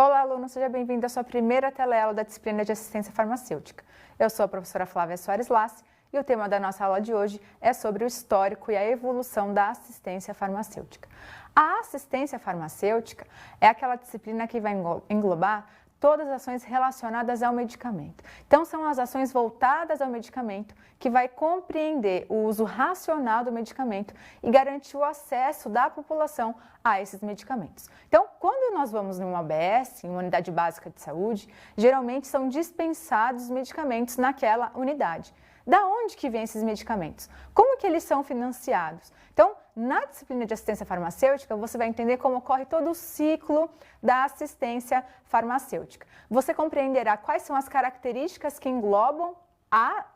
Olá, aluno, seja bem-vindo à sua primeira teleaula da disciplina de assistência farmacêutica. Eu sou a professora Flávia Soares Lassi e o tema da nossa aula de hoje é sobre o histórico e a evolução da assistência farmacêutica. A assistência farmacêutica é aquela disciplina que vai englobar todas as ações relacionadas ao medicamento. Então, são as ações voltadas ao medicamento que vai compreender o uso racional do medicamento e garantir o acesso da população a esses medicamentos. Então, quando nós vamos numa UBS, em uma unidade básica de saúde, geralmente são dispensados os medicamentos naquela unidade. Da onde que vêm esses medicamentos? Como que eles são financiados? Então, na disciplina de assistência farmacêutica, você vai entender como ocorre todo o ciclo da assistência farmacêutica. Você compreenderá quais são as características que englobam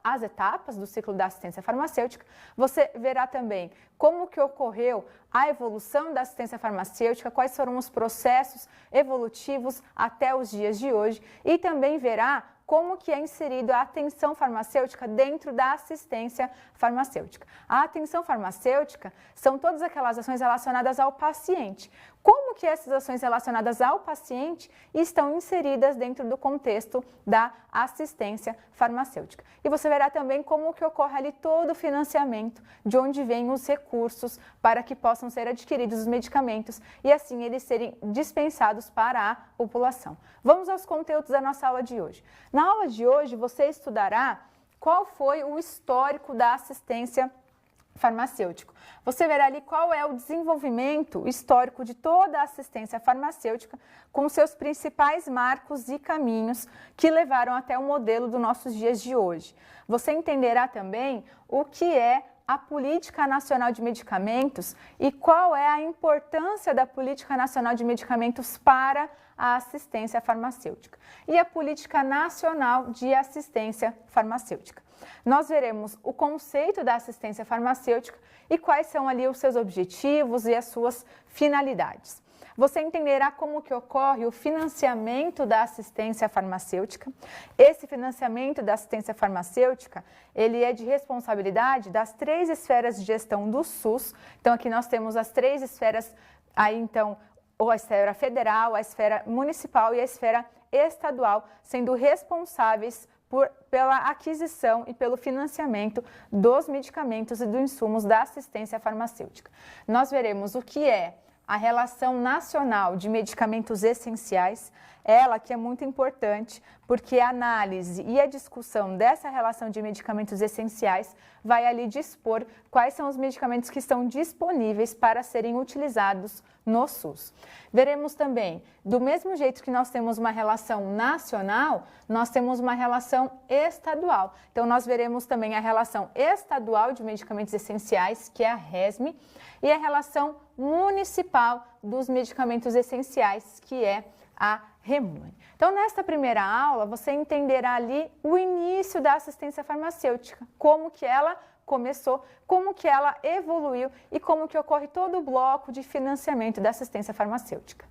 as etapas do ciclo da assistência farmacêutica. Você verá também como que ocorreu a evolução da assistência farmacêutica, quais foram os processos evolutivos até os dias de hoje e também verá como que é inserido a atenção farmacêutica dentro da assistência farmacêutica. A atenção farmacêutica são todas aquelas ações relacionadas ao paciente. Como que essas ações relacionadas ao paciente estão inseridas dentro do contexto da assistência farmacêutica. E você verá também como que ocorre ali todo o financiamento, de onde vêm os recursos para que possam ser adquiridos os medicamentos e assim eles serem dispensados para a população. Vamos aos conteúdos da nossa aula de hoje. Na aula de hoje você estudará qual foi o histórico da assistência farmacêutico. Você verá ali qual é o desenvolvimento histórico de toda a assistência farmacêutica com seus principais marcos e caminhos que levaram até o modelo dos nossos dias de hoje. Você entenderá também o que é a Política Nacional de Medicamentos e qual é a importância da Política Nacional de Medicamentos para a assistência farmacêutica e a Política Nacional de Assistência Farmacêutica. Nós veremos o conceito da assistência farmacêutica e quais são ali os seus objetivos e as suas finalidades. Você entenderá como que ocorre o financiamento da assistência farmacêutica. Esse financiamento da assistência farmacêutica, ele é de responsabilidade das 3 esferas de gestão do SUS. Então, aqui nós temos as 3 esferas, aí então, ou a esfera federal, a esfera municipal e a esfera estadual, sendo responsáveis pela aquisição e pelo financiamento dos medicamentos e dos insumos da assistência farmacêutica. Nós veremos o que é a Relação Nacional de Medicamentos Essenciais, ela que é muito importante, porque a análise e a discussão dessa relação de medicamentos essenciais vai ali dispor quais são os medicamentos que estão disponíveis para serem utilizados no SUS. Veremos também, do mesmo jeito que nós temos uma relação nacional, nós temos uma relação estadual. Então, nós veremos também a relação estadual de medicamentos essenciais, que é a RESME, e a relação municipal dos medicamentos essenciais, que é a REMUNE. Então, nesta primeira aula, você entenderá ali o início da assistência farmacêutica, como que ela começou, como que ela evoluiu e como que ocorre todo o bloco de financiamento da assistência farmacêutica.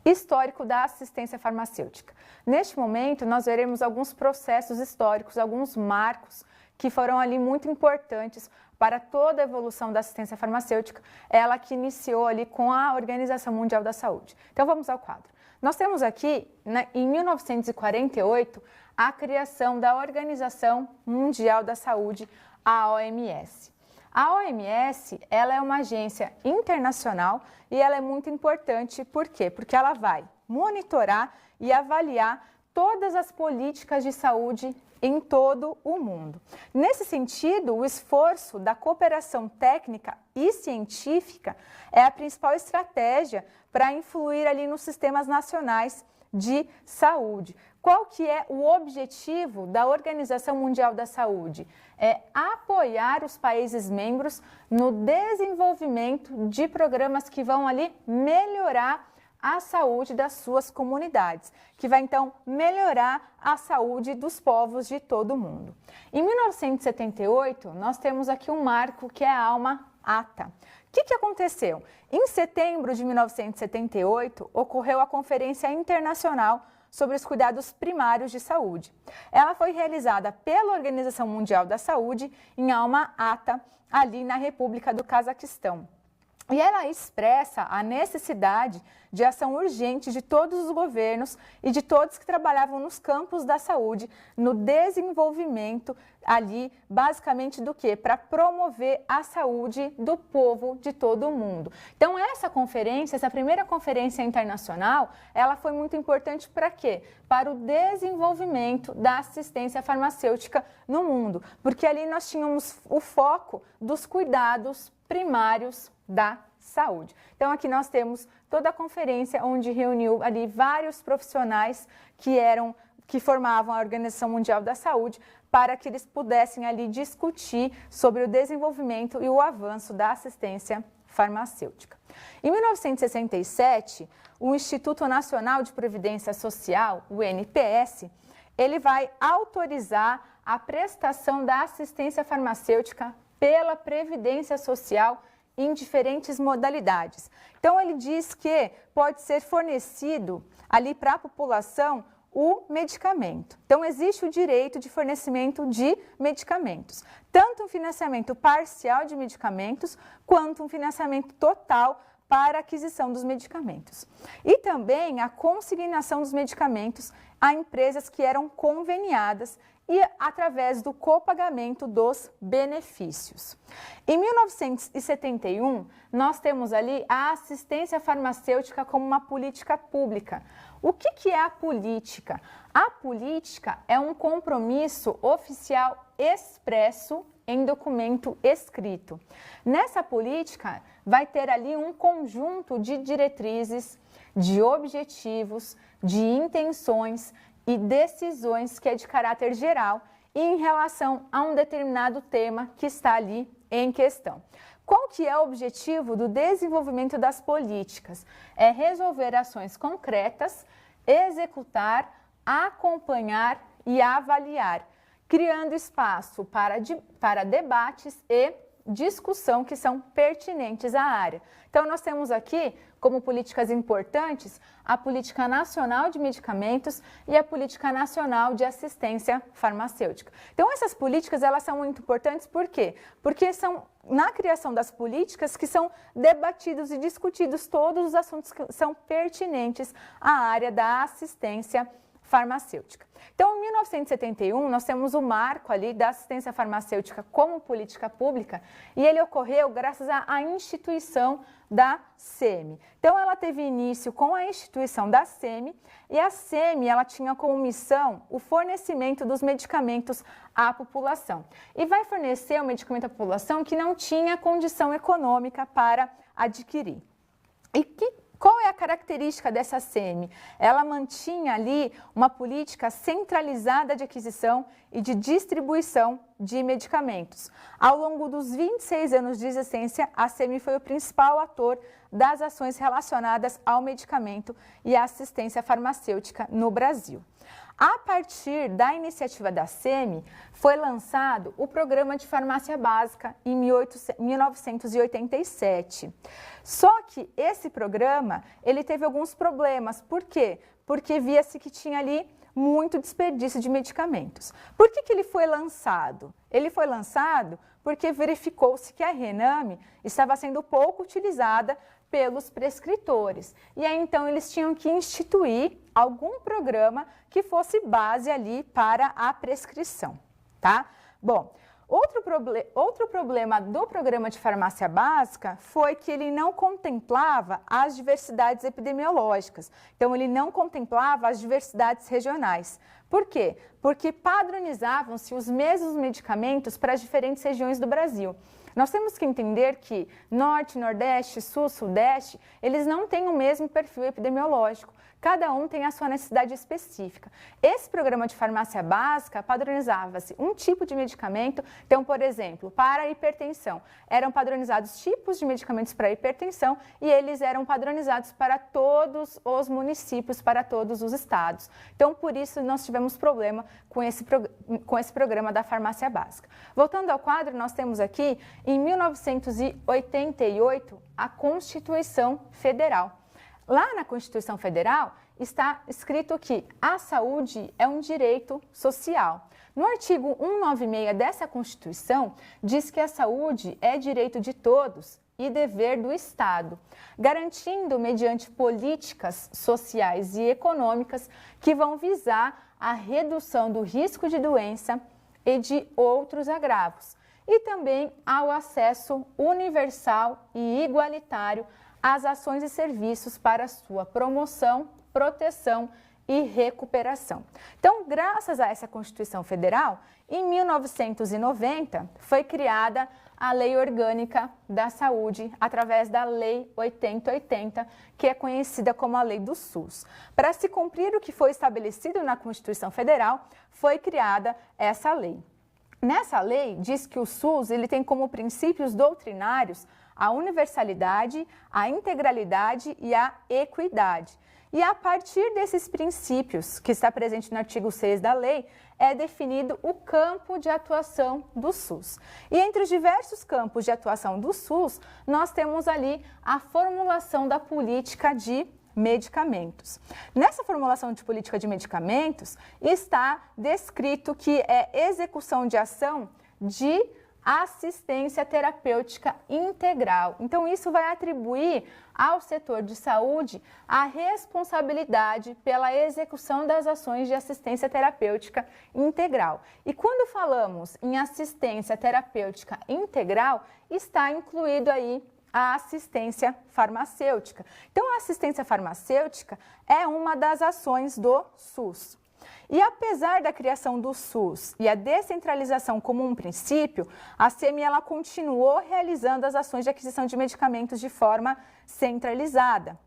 Histórico da assistência farmacêutica. Neste momento, nós veremos alguns processos históricos, alguns marcos que foram ali muito importantes para toda a evolução da assistência farmacêutica, ela que iniciou ali com a Organização Mundial da Saúde. Então, vamos ao quadro. Nós temos aqui, em 1948, a criação da Organização Mundial da Saúde, a OMS. A OMS, ela é uma agência internacional e ela é muito importante, por quê? Porque ela vai monitorar e avaliar todas as políticas de saúde em todo o mundo. Nesse sentido, o esforço da cooperação técnica e científica é a principal estratégia para influir ali nos sistemas nacionais de saúde. Qual que é o objetivo da Organização Mundial da Saúde? É apoiar os países membros no desenvolvimento de programas que vão ali melhorar a saúde das suas comunidades, que vai então melhorar a saúde dos povos de todo o mundo. Em 1978, nós temos aqui um marco que é a Alma-Ata. O que aconteceu? Em setembro de 1978, ocorreu a Conferência Internacional sobre os cuidados primários de saúde. Ela foi realizada pela Organização Mundial da Saúde em Alma-Ata, ali na República do Cazaquistão. E ela expressa a necessidade de ação urgente de todos os governos e de todos que trabalhavam nos campos da saúde, no desenvolvimento ali, basicamente do quê? Para promover a saúde do povo de todo o mundo. Então, essa conferência, essa primeira conferência internacional, ela foi muito importante para quê? Para o desenvolvimento da assistência farmacêutica no mundo, porque ali nós tínhamos o foco dos cuidados primários da saúde. Então, aqui nós temos toda a conferência onde reuniu ali vários profissionais que formavam a Organização Mundial da Saúde para que eles pudessem ali discutir sobre o desenvolvimento e o avanço da assistência farmacêutica. Em 1967, o Instituto Nacional de Previdência Social, o INPS, ele vai autorizar a prestação da assistência farmacêutica pela Previdência Social em diferentes modalidades. Então, ele diz que pode ser fornecido ali para a população o medicamento. Então, existe o direito de fornecimento de medicamentos, tanto um financiamento parcial de medicamentos, quanto um financiamento total para a aquisição dos medicamentos. E também a consignação dos medicamentos a empresas que eram conveniadas e através do copagamento dos benefícios. Em 1971, nós temos ali a assistência farmacêutica como uma política pública. O que é a política? A política é um compromisso oficial expresso em documento escrito. Nessa política, vai ter ali um conjunto de diretrizes, de objetivos, de intenções e decisões que é de caráter geral e em relação a um determinado tema que está ali em questão. Qual que é o objetivo do desenvolvimento das políticas? É resolver ações concretas, executar, acompanhar e avaliar, criando espaço para debates e discussão que são pertinentes à área. Então, nós temos aqui, como políticas importantes, a Política Nacional de Medicamentos e a Política Nacional de Assistência Farmacêutica. Então, essas políticas, elas são muito importantes, por quê? Porque são na criação das políticas que são debatidos e discutidos todos os assuntos que são pertinentes à área da assistência farmacêutica. Então, em 1971, nós temos o marco ali da assistência farmacêutica como política pública e ele ocorreu graças à instituição da SEMI. Então, ela teve início com a instituição da SEMI e a SEMI, ela tinha como missão o fornecimento dos medicamentos à população. E vai fornecer o medicamento à população que não tinha condição econômica para adquirir. Qual é a característica dessa SEMI? Ela mantinha ali uma política centralizada de aquisição e de distribuição de medicamentos. Ao longo dos 26 anos de existência, a SEMI foi o principal ator das ações relacionadas ao medicamento e à assistência farmacêutica no Brasil. A partir da iniciativa da SEMI, foi lançado o Programa de Farmácia Básica em 1987. Só que esse programa, ele teve alguns problemas. Por quê? Porque via-se que tinha ali muito desperdício de medicamentos. Por que ele foi lançado? Ele foi lançado porque verificou-se que a Rename estava sendo pouco utilizada pelos prescritores. E aí, então, eles tinham que instituir algum programa que fosse base ali para a prescrição, tá? Bom, outro problema do Programa de Farmácia Básica foi que ele não contemplava as diversidades epidemiológicas. Então, ele não contemplava as diversidades regionais. Por quê? Porque padronizavam-se os mesmos medicamentos para as diferentes regiões do Brasil. Nós temos que entender que Norte, Nordeste, Sul, Sudeste, eles não têm o mesmo perfil epidemiológico. Cada um tem a sua necessidade específica. Esse programa de farmácia básica padronizava-se um tipo de medicamento. Então, por exemplo, para a hipertensão, eram padronizados tipos de medicamentos para a hipertensão e eles eram padronizados para todos os municípios, para todos os estados. Então, por isso, nós tivemos problema com esse programa da farmácia básica. Voltando ao quadro, nós temos aqui, em 1988, a Constituição Federal. Lá na Constituição Federal, está escrito que a saúde é um direito social. No artigo 196 dessa Constituição, diz que a saúde é direito de todos e dever do Estado, garantindo mediante políticas sociais e econômicas que vão visar a redução do risco de doença e de outros agravos, e também ao acesso universal e igualitário às ações e serviços para sua promoção, proteção e recuperação. Então, graças a essa Constituição Federal, em 1990 foi criada a Lei Orgânica da Saúde, através da Lei 8080, que é conhecida como a Lei do SUS. Para se cumprir o que foi estabelecido na Constituição Federal, foi criada essa lei. Nessa lei, diz que o SUS ele tem como princípios doutrinários a universalidade, a integralidade e a equidade. E a partir desses princípios, que está presente no artigo 6 da lei, é definido o campo de atuação do SUS. E entre os diversos campos de atuação do SUS, nós temos ali a formulação da política de medicamentos. Nessa formulação de política de medicamentos, está descrito que é execução de ação de assistência terapêutica integral. Então, isso vai atribuir ao setor de saúde a responsabilidade pela execução das ações de assistência terapêutica integral. E quando falamos em assistência terapêutica integral, está incluído aí a assistência farmacêutica. Então, a assistência farmacêutica é uma das ações do SUS. E apesar da criação do SUS e a descentralização como um princípio, a CME ela continuou realizando as ações de aquisição de medicamentos de forma centralizada.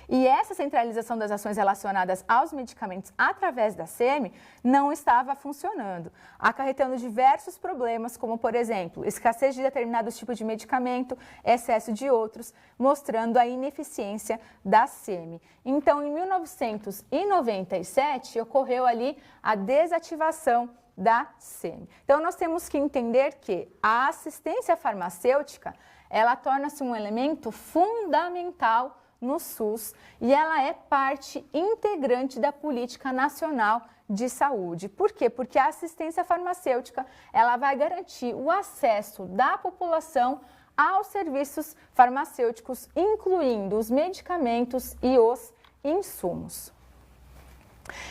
E essa centralização das ações relacionadas aos medicamentos através da CEME não estava funcionando, acarretando diversos problemas, como, por exemplo, escassez de determinados tipos de medicamento, excesso de outros, mostrando a ineficiência da CEME. Então, em 1997, ocorreu ali a desativação da CEME. Então, nós temos que entender que a assistência farmacêutica, ela torna-se um elemento fundamental no SUS e ela é parte integrante da política nacional de saúde. Por quê? Porque a assistência farmacêutica ela vai garantir o acesso da população aos serviços farmacêuticos, incluindo os medicamentos e os insumos.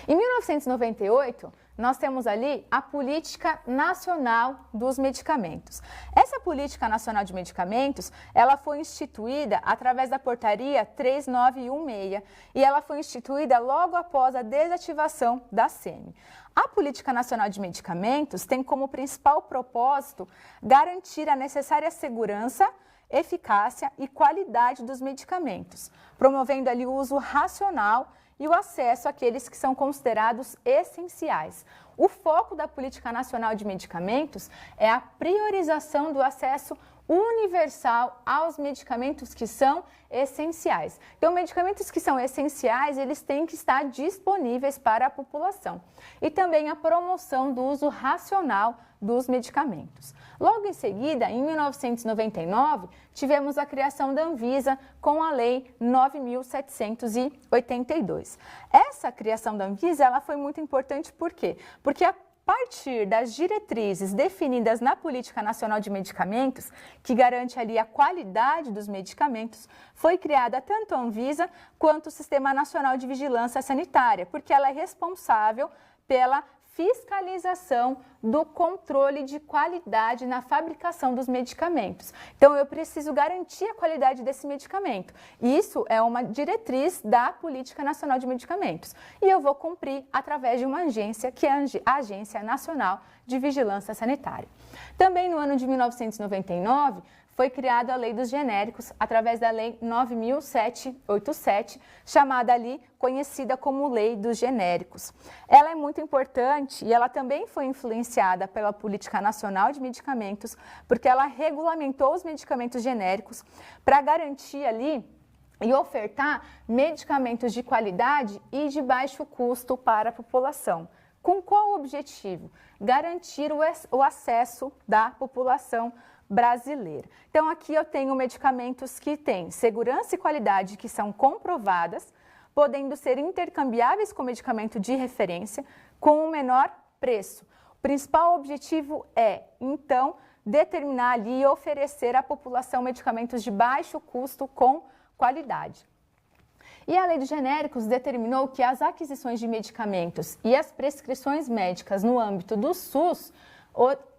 Em 1998, nós temos ali a Política Nacional dos Medicamentos. Essa Política Nacional de Medicamentos, ela foi instituída através da Portaria 3916 e ela foi instituída logo após a desativação da CEME. A Política Nacional de Medicamentos tem como principal propósito garantir a necessária segurança, eficácia e qualidade dos medicamentos, promovendo ali o uso racional e o acesso àqueles que são considerados essenciais. O foco da Política Nacional de Medicamentos é a priorização do acesso universal aos medicamentos que são essenciais. Então, medicamentos que são essenciais, eles têm que estar disponíveis para a população. E também a promoção do uso racional dos medicamentos. Logo em seguida, em 1999, tivemos a criação da Anvisa com a Lei 9.782. Essa criação da Anvisa ela foi muito importante, por quê? Porque a partir das diretrizes definidas na Política Nacional de Medicamentos, que garante ali a qualidade dos medicamentos, foi criada tanto a Anvisa quanto o Sistema Nacional de Vigilância Sanitária, porque ela é responsável pela fiscalização do controle de qualidade na fabricação dos medicamentos. Então, eu preciso garantir a qualidade desse medicamento. Isso é uma diretriz da Política Nacional de Medicamentos. E eu vou cumprir através de uma agência, que é a Agência Nacional de Vigilância Sanitária. Também no ano de 1999, foi criada a Lei dos Genéricos, através da Lei 9.787, chamada ali, conhecida como Lei dos Genéricos. Ela é muito importante e ela também foi influenciada pela Política Nacional de Medicamentos, porque ela regulamentou os medicamentos genéricos para garantir ali e ofertar medicamentos de qualidade e de baixo custo para a população. Com qual objetivo? Garantir o acesso da população brasileira. Então, aqui eu tenho medicamentos que têm segurança e qualidade que são comprovadas, podendo ser intercambiáveis com medicamento de referência com um menor preço. O principal objetivo é, então, determinar ali e oferecer à população medicamentos de baixo custo com qualidade. E a Lei de Genéricos determinou que as aquisições de medicamentos e as prescrições médicas no âmbito do SUS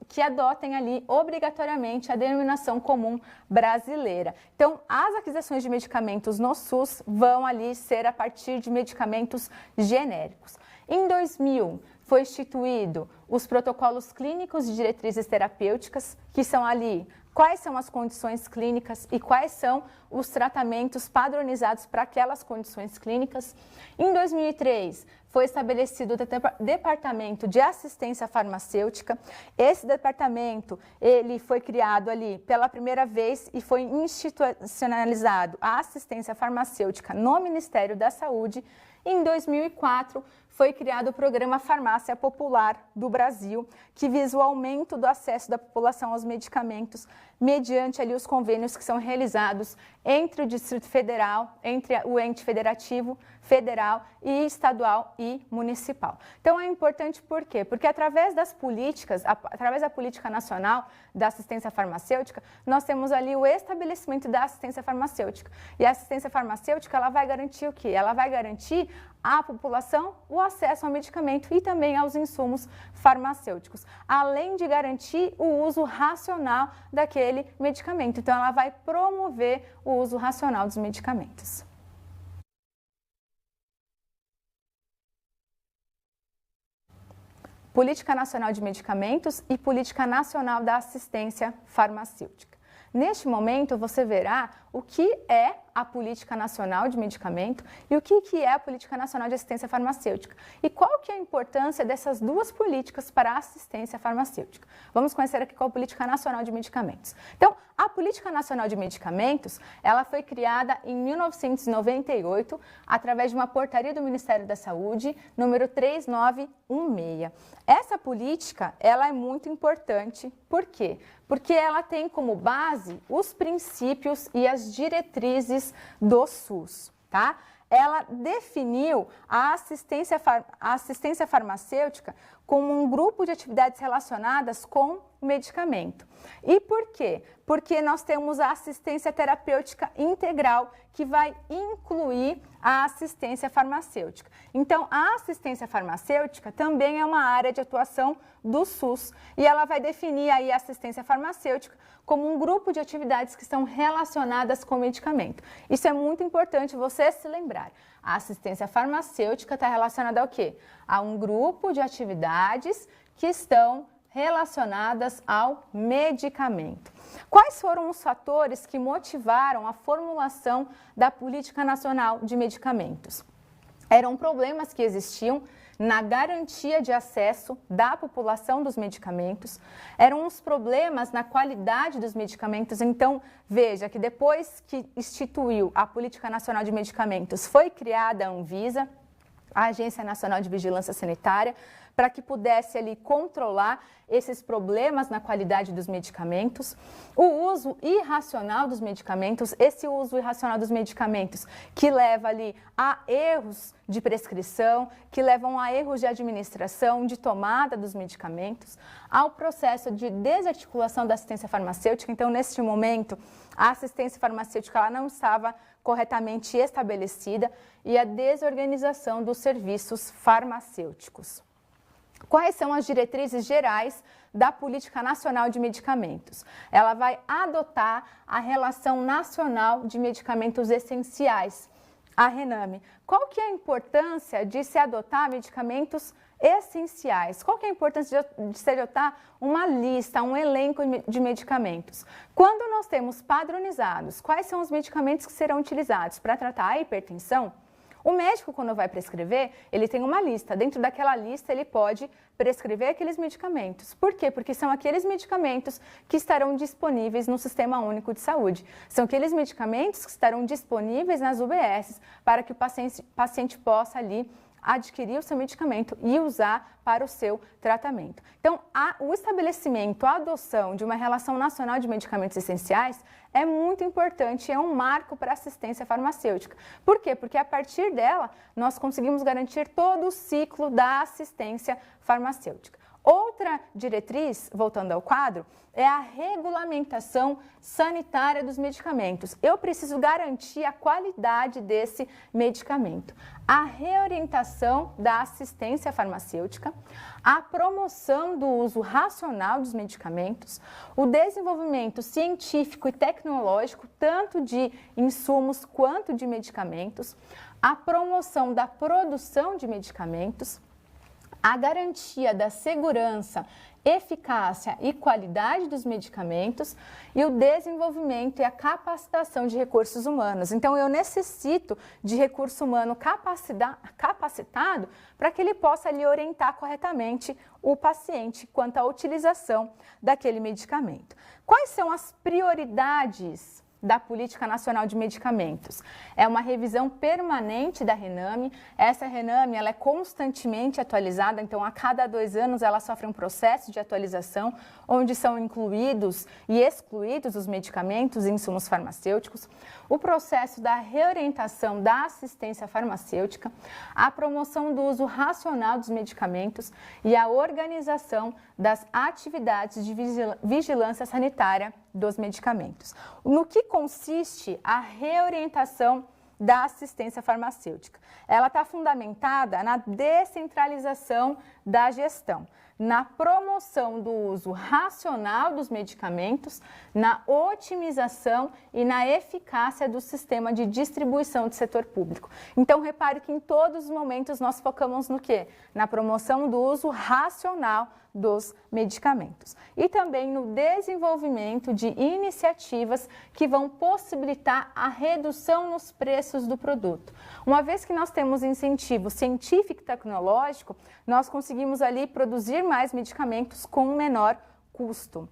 que adotem ali obrigatoriamente a denominação comum brasileira. Então, as aquisições de medicamentos no SUS vão ali ser a partir de medicamentos genéricos. Em 2000, foi instituído os protocolos clínicos de diretrizes terapêuticas, que são ali quais são as condições clínicas e quais são os tratamentos padronizados para aquelas condições clínicas. Em 2003, foi estabelecido o Departamento de Assistência Farmacêutica. Esse departamento, ele foi criado ali pela primeira vez e foi institucionalizado a assistência farmacêutica no Ministério da Saúde. Em 2004, foi criado o Programa Farmácia Popular do Brasil, que visa o aumento do acesso da população aos medicamentos, mediante ali os convênios que são realizados entre o Distrito Federal, entre o ente federativo, federal e estadual e municipal. Então é importante por quê? Porque através das políticas, através da política nacional da assistência farmacêutica, nós temos ali o estabelecimento da assistência farmacêutica. E a assistência farmacêutica, ela vai garantir o quê? Ela vai garantir à população o acesso ao medicamento e também aos insumos farmacêuticos, além de garantir o uso racional daquele medicamento. Então, ela vai promover o uso racional dos medicamentos. Política Nacional de Medicamentos e Política Nacional da Assistência Farmacêutica. Neste momento, você verá o que é a Política Nacional de Medicamento e o que é a Política Nacional de Assistência Farmacêutica e qual que é a importância dessas duas políticas para a assistência farmacêutica. Vamos conhecer aqui qual é a Política Nacional de Medicamentos. Então, a Política Nacional de Medicamentos, ela foi criada em 1998 através de uma portaria do Ministério da Saúde, número 3916. Essa política, ela é muito importante, por quê? Porque ela tem como base os princípios e as diretrizes do SUS, tá? Ela definiu a assistência farmacêutica como um grupo de atividades relacionadas com o medicamento. E por quê? Porque nós temos a assistência terapêutica integral, que vai incluir a assistência farmacêutica. Então, a assistência farmacêutica também é uma área de atuação do SUS e ela vai definir aí a assistência farmacêutica como um grupo de atividades que estão relacionadas com o medicamento. Isso é muito importante você se lembrar. A assistência farmacêutica está relacionada ao quê? A um grupo de atividades que estão relacionadas ao medicamento. Quais foram os fatores que motivaram a formulação da Política Nacional de Medicamentos? Eram problemas que existiam na garantia de acesso da população dos medicamentos, eram os problemas na qualidade dos medicamentos. Então, veja que depois que instituiu a Política Nacional de Medicamentos, foi criada a Anvisa, a Agência Nacional de Vigilância Sanitária, para que pudesse ali controlar esses problemas na qualidade dos medicamentos, o uso irracional dos medicamentos, esse uso irracional dos medicamentos que leva ali a erros de prescrição, que levam a erros de administração, de tomada dos medicamentos, ao processo de desarticulação da assistência farmacêutica. Então, neste momento, a assistência farmacêutica ela não estava corretamente estabelecida e a desorganização dos serviços farmacêuticos. Quais são as diretrizes gerais da Política Nacional de Medicamentos? Ela vai adotar a Relação Nacional de Medicamentos Essenciais, a RENAME. Qual que é a importância de se adotar medicamentos essenciais? Qual que é a importância de se adotar uma lista, um elenco de medicamentos? Quando nós temos padronizados quais são os medicamentos que serão utilizados para tratar a hipertensão, o médico, quando vai prescrever, ele tem uma lista. Dentro daquela lista, ele pode prescrever aqueles medicamentos. Por quê? Porque são aqueles medicamentos que estarão disponíveis no Sistema Único de Saúde. São aqueles medicamentos que estarão disponíveis nas UBSs para que o paciente possa ali adquirir o seu medicamento e usar para o seu tratamento. Então, o estabelecimento, a adoção de uma relação nacional de medicamentos essenciais é muito importante, é um marco para a assistência farmacêutica. Por quê? Porque a partir dela nós conseguimos garantir todo o ciclo da assistência farmacêutica. Outra diretriz, voltando ao quadro, é a regulamentação sanitária dos medicamentos. Eu preciso garantir a qualidade desse medicamento. A reorientação da assistência farmacêutica, a promoção do uso racional dos medicamentos, o desenvolvimento científico e tecnológico, tanto de insumos quanto de medicamentos, a promoção da produção de medicamentos, a garantia da segurança, eficácia e qualidade dos medicamentos e o desenvolvimento e a capacitação de recursos humanos. Então, eu necessito de recurso humano capacitado para que ele possa ali orientar corretamente o paciente quanto à utilização daquele medicamento. Quais são as prioridades da Política Nacional de Medicamentos? É uma revisão permanente da RENAME. Essa RENAME ela é constantemente atualizada, então a cada 2 anos ela sofre um processo de atualização, onde são incluídos e excluídos os medicamentos e insumos farmacêuticos, o processo da reorientação da assistência farmacêutica, a promoção do uso racional dos medicamentos e a organização das atividades de vigilância sanitária dos medicamentos. No que consiste a reorientação da assistência farmacêutica? Ela está fundamentada na descentralização da gestão, na promoção do uso racional dos medicamentos, na otimização e na eficácia do sistema de distribuição do setor público. Então, repare que em todos os momentos nós focamos no quê? Na promoção do uso racional dos medicamentos e também no desenvolvimento de iniciativas que vão possibilitar a redução nos preços do produto. Uma vez que nós temos incentivo científico e tecnológico, nós conseguimos ali produzir mais medicamentos com um menor custo.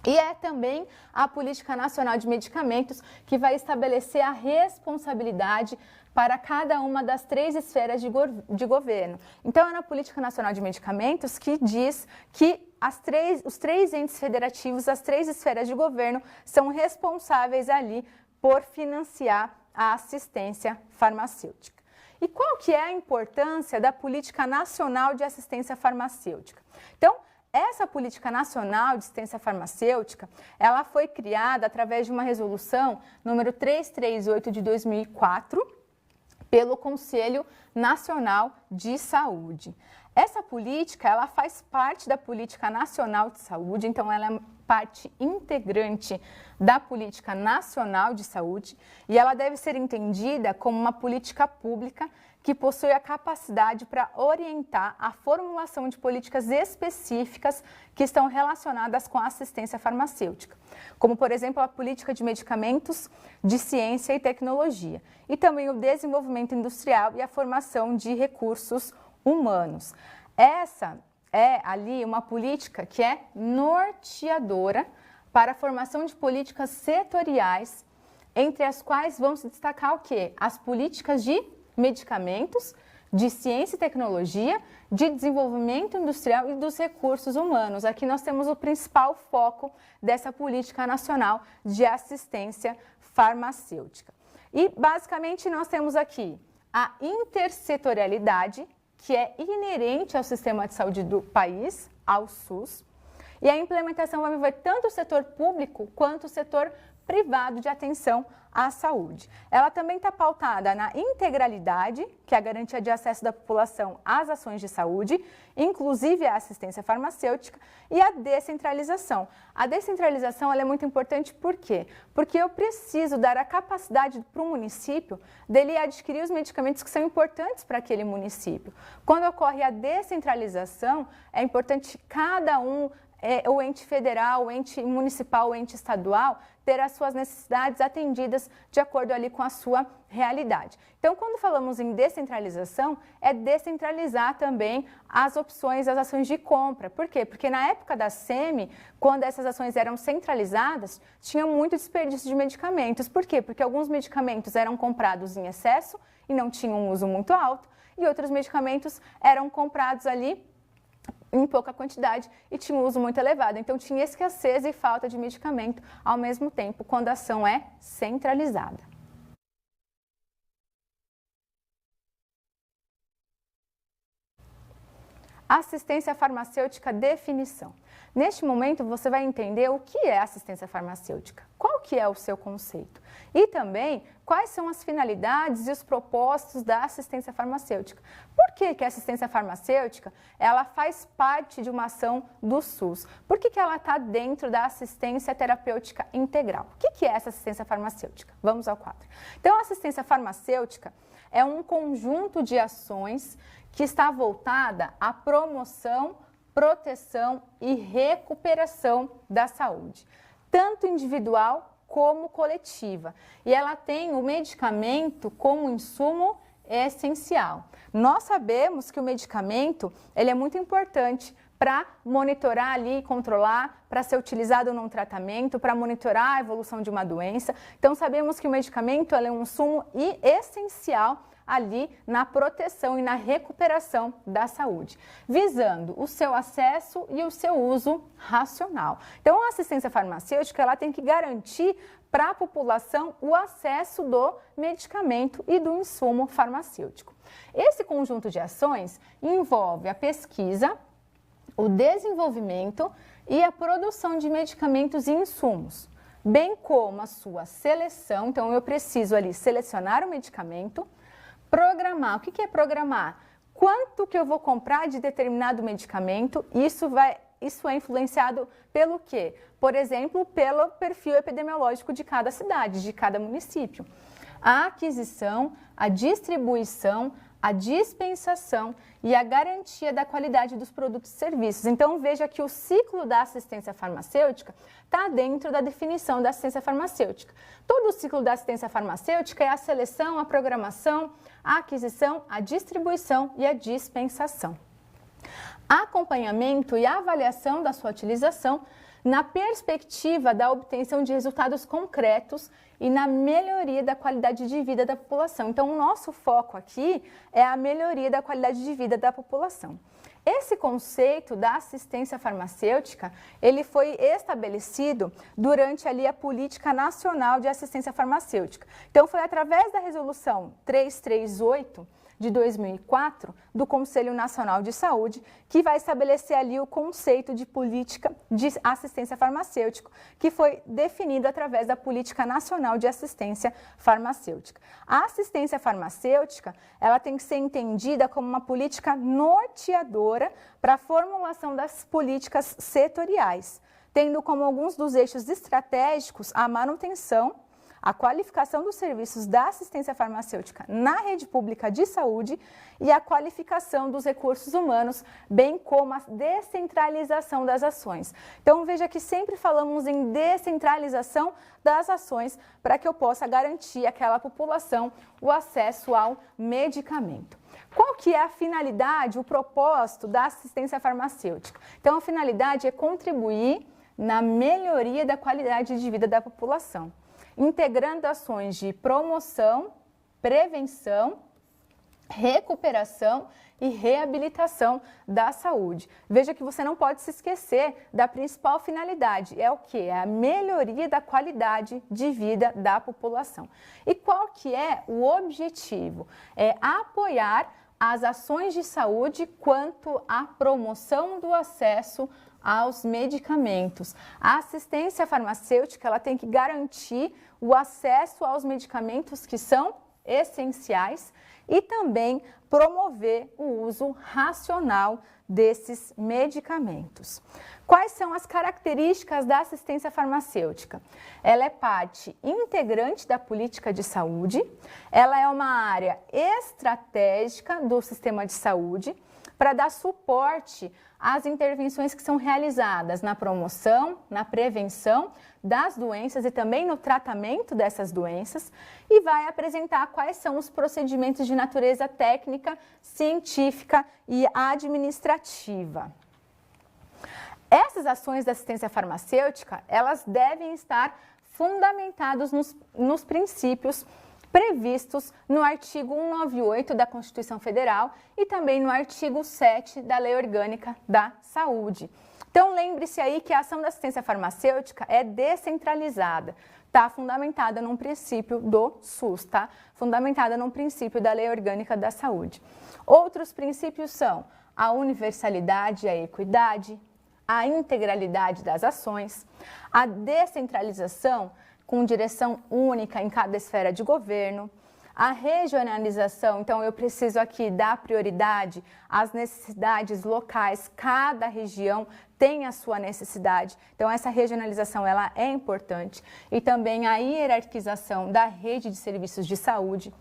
E é também a Política Nacional de Medicamentos que vai estabelecer a responsabilidade para cada uma das 3 esferas de governo. Então, é na Política Nacional de Medicamentos que diz que os 3 entes federativos, as 3 esferas de governo, são responsáveis ali por financiar a assistência farmacêutica. E qual que é a importância da Política Nacional de Assistência Farmacêutica? Então, essa Política Nacional de Assistência Farmacêutica, ela foi criada através de uma resolução número 338 de 2004, pelo Conselho Nacional de Saúde. Essa política, ela faz parte da Política Nacional de Saúde, então ela é parte integrante da Política Nacional de Saúde e ela deve ser entendida como uma política pública que possui a capacidade para orientar a formulação de políticas específicas que estão relacionadas com a assistência farmacêutica, como, por exemplo, a política de medicamentos, de ciência e tecnologia, e também o desenvolvimento industrial e a formação de recursos humanos. Essa é ali uma política que é norteadora para a formação de políticas setoriais, entre as quais vão se destacar o quê? As políticas de medicamentos, de ciência e tecnologia, de desenvolvimento industrial e dos recursos humanos. Aqui nós temos o principal foco dessa política nacional de assistência farmacêutica. E basicamente nós temos aqui a intersetorialidade, que é inerente ao sistema de saúde do país, ao SUS, e a implementação vai envolver tanto o setor público quanto o setor privado de atenção à saúde. Ela também está pautada na integralidade, que é a garantia de acesso da população às ações de saúde, inclusive a assistência farmacêutica, e a descentralização. A descentralização ela é muito importante por quê? Porque eu preciso dar a capacidade para o município dele adquirir os medicamentos que são importantes para aquele município. Quando ocorre a descentralização, é importante cada o ente federal, o ente municipal, o ente estadual, ter as suas necessidades atendidas de acordo ali com a sua realidade. Então, quando falamos em descentralização, é descentralizar também as opções, as ações de compra. Por quê? Porque na época da SEMI, quando essas ações eram centralizadas, tinha muito desperdício de medicamentos. Por quê? Porque alguns medicamentos eram comprados em excesso e não tinham um uso muito alto, e outros medicamentos eram comprados ali em pouca quantidade e tinha um uso muito elevado. Então, tinha escassez e falta de medicamento ao mesmo tempo, quando a ação é centralizada. Assistência farmacêutica, definição. Neste momento, você vai entender o que é assistência farmacêutica, qual que é o seu conceito e também quais são as finalidades e os propósitos da assistência farmacêutica. Por que que a assistência farmacêutica ela faz parte de uma ação do SUS? Por que que ela está dentro da assistência terapêutica integral? O que que é essa assistência farmacêutica? Vamos ao quadro. Então, a assistência farmacêutica é um conjunto de ações que está voltada à promoção, proteção e recuperação da saúde, tanto individual como coletiva. E ela tem o medicamento como insumo essencial. Nós sabemos que o medicamento ele é muito importante para monitorar ali e controlar, para ser utilizado num tratamento, para monitorar a evolução de uma doença. Então, sabemos que o medicamento é um insumo essencial ali na proteção e na recuperação da saúde, visando o seu acesso e o seu uso racional. Então, a assistência farmacêutica ela tem que garantir para a população o acesso do medicamento e do insumo farmacêutico. Esse conjunto de ações envolve a pesquisa, o desenvolvimento e a produção de medicamentos e insumos, bem como a sua seleção. Então, eu preciso ali selecionar o medicamento, programar. O que é programar? Quanto que eu vou comprar de determinado medicamento? Isso é influenciado pelo quê? Por exemplo, pelo perfil epidemiológico de cada cidade, de cada município. A aquisição, a distribuição, a dispensação e a garantia da qualidade dos produtos e serviços. Então, veja que o ciclo da assistência farmacêutica está dentro da definição da assistência farmacêutica. Todo o ciclo da assistência farmacêutica é a seleção, a programação, a aquisição, a distribuição e a dispensação. Acompanhamento e avaliação da sua utilização na perspectiva da obtenção de resultados concretos e na melhoria da qualidade de vida da população. Então, o nosso foco aqui é a melhoria da qualidade de vida da população. Esse conceito da assistência farmacêutica, ele foi estabelecido durante ali a Política Nacional de Assistência Farmacêutica. Então, foi através da Resolução 338 de 2004, do Conselho Nacional de Saúde, que vai estabelecer ali o conceito de política de assistência farmacêutica, que foi definido através da Política Nacional de Assistência Farmacêutica. A assistência farmacêutica, ela tem que ser entendida como uma política norteadora para a formulação das políticas setoriais, tendo como alguns dos eixos estratégicos a manutenção, a qualificação dos serviços da assistência farmacêutica na rede pública de saúde e a qualificação dos recursos humanos, bem como a descentralização das ações. Então, veja que sempre falamos em descentralização das ações para que eu possa garantir àquela população o acesso ao medicamento. Qual que é a finalidade, o propósito da assistência farmacêutica? Então, a finalidade é contribuir na melhoria da qualidade de vida da população, integrando ações de promoção, prevenção, recuperação e reabilitação da saúde. Veja que você não pode se esquecer da principal finalidade, é o que? É a melhoria da qualidade de vida da população. E qual que é o objetivo? É apoiar as ações de saúde quanto à promoção do acesso aos medicamentos. A assistência farmacêutica ela tem que garantir o acesso aos medicamentos que são essenciais e também promover o uso racional desses medicamentos. Quais são as características da assistência farmacêutica? Ela é parte integrante da política de saúde, ela é uma área estratégica do sistema de saúde para dar suporte às intervenções que são realizadas na promoção, na prevenção das doenças e também no tratamento dessas doenças e vai apresentar quais são os procedimentos de natureza técnica, científica e administrativa. Essas ações da assistência farmacêutica, elas devem estar fundamentadas nos princípios previstos no artigo 198 da Constituição Federal e também no artigo 7 da Lei Orgânica da Saúde. Então, lembre-se aí que a ação da assistência farmacêutica é descentralizada, está fundamentada num princípio do SUS, tá? Fundamentada num princípio da Lei Orgânica da Saúde. Outros princípios são a universalidade e a equidade, a integralidade das ações, a descentralização com direção única em cada esfera de governo, a regionalização, então eu preciso aqui dar prioridade às necessidades locais, cada região tem a sua necessidade, então essa regionalização ela é importante, e também a hierarquização da rede de serviços de saúde,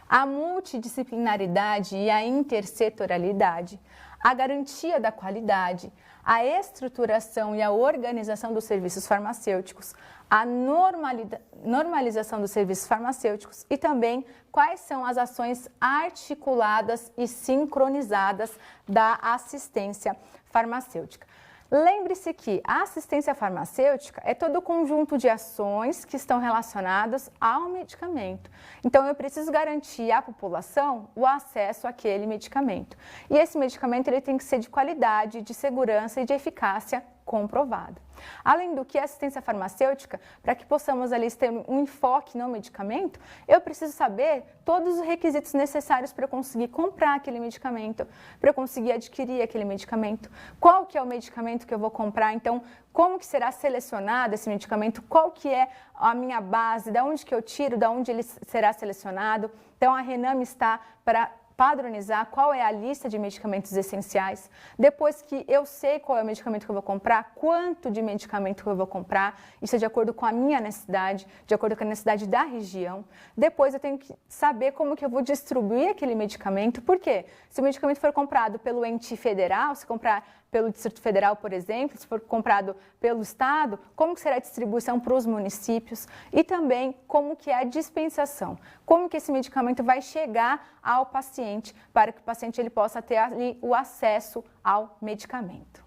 a multidisciplinaridade e a intersetorialidade, a garantia da qualidade, a estruturação e a organização dos serviços farmacêuticos, a normalização dos serviços farmacêuticos e também quais são as ações articuladas e sincronizadas da assistência farmacêutica. Lembre-se que a assistência farmacêutica é todo o conjunto de ações que estão relacionadas ao medicamento. Então, eu preciso garantir à população o acesso àquele medicamento. E esse medicamento ele tem que ser de qualidade, de segurança e de eficácia comprovada. Além do que, a assistência farmacêutica, para que possamos ali ter um enfoque no medicamento, eu preciso saber todos os requisitos necessários para eu conseguir comprar aquele medicamento, para eu conseguir adquirir aquele medicamento, qual que é o medicamento que eu vou comprar, então como que será selecionado esse medicamento, qual que é a minha base, da onde que eu tiro, da onde ele será selecionado. Então a Renam está para padronizar qual é a lista de medicamentos essenciais. Depois que eu sei qual é o medicamento que eu vou comprar, quanto de medicamento que eu vou comprar, isso é de acordo com a minha necessidade, de acordo com a necessidade da região. Depois eu tenho que saber como que eu vou distribuir aquele medicamento, por quê? Se o medicamento for comprado pelo ente federal, se comprar pelo Distrito Federal, por exemplo, se for comprado pelo Estado, como que será a distribuição para os municípios e também como que é a dispensação, como que esse medicamento vai chegar ao paciente para que o paciente ele possa ter ali o acesso ao medicamento.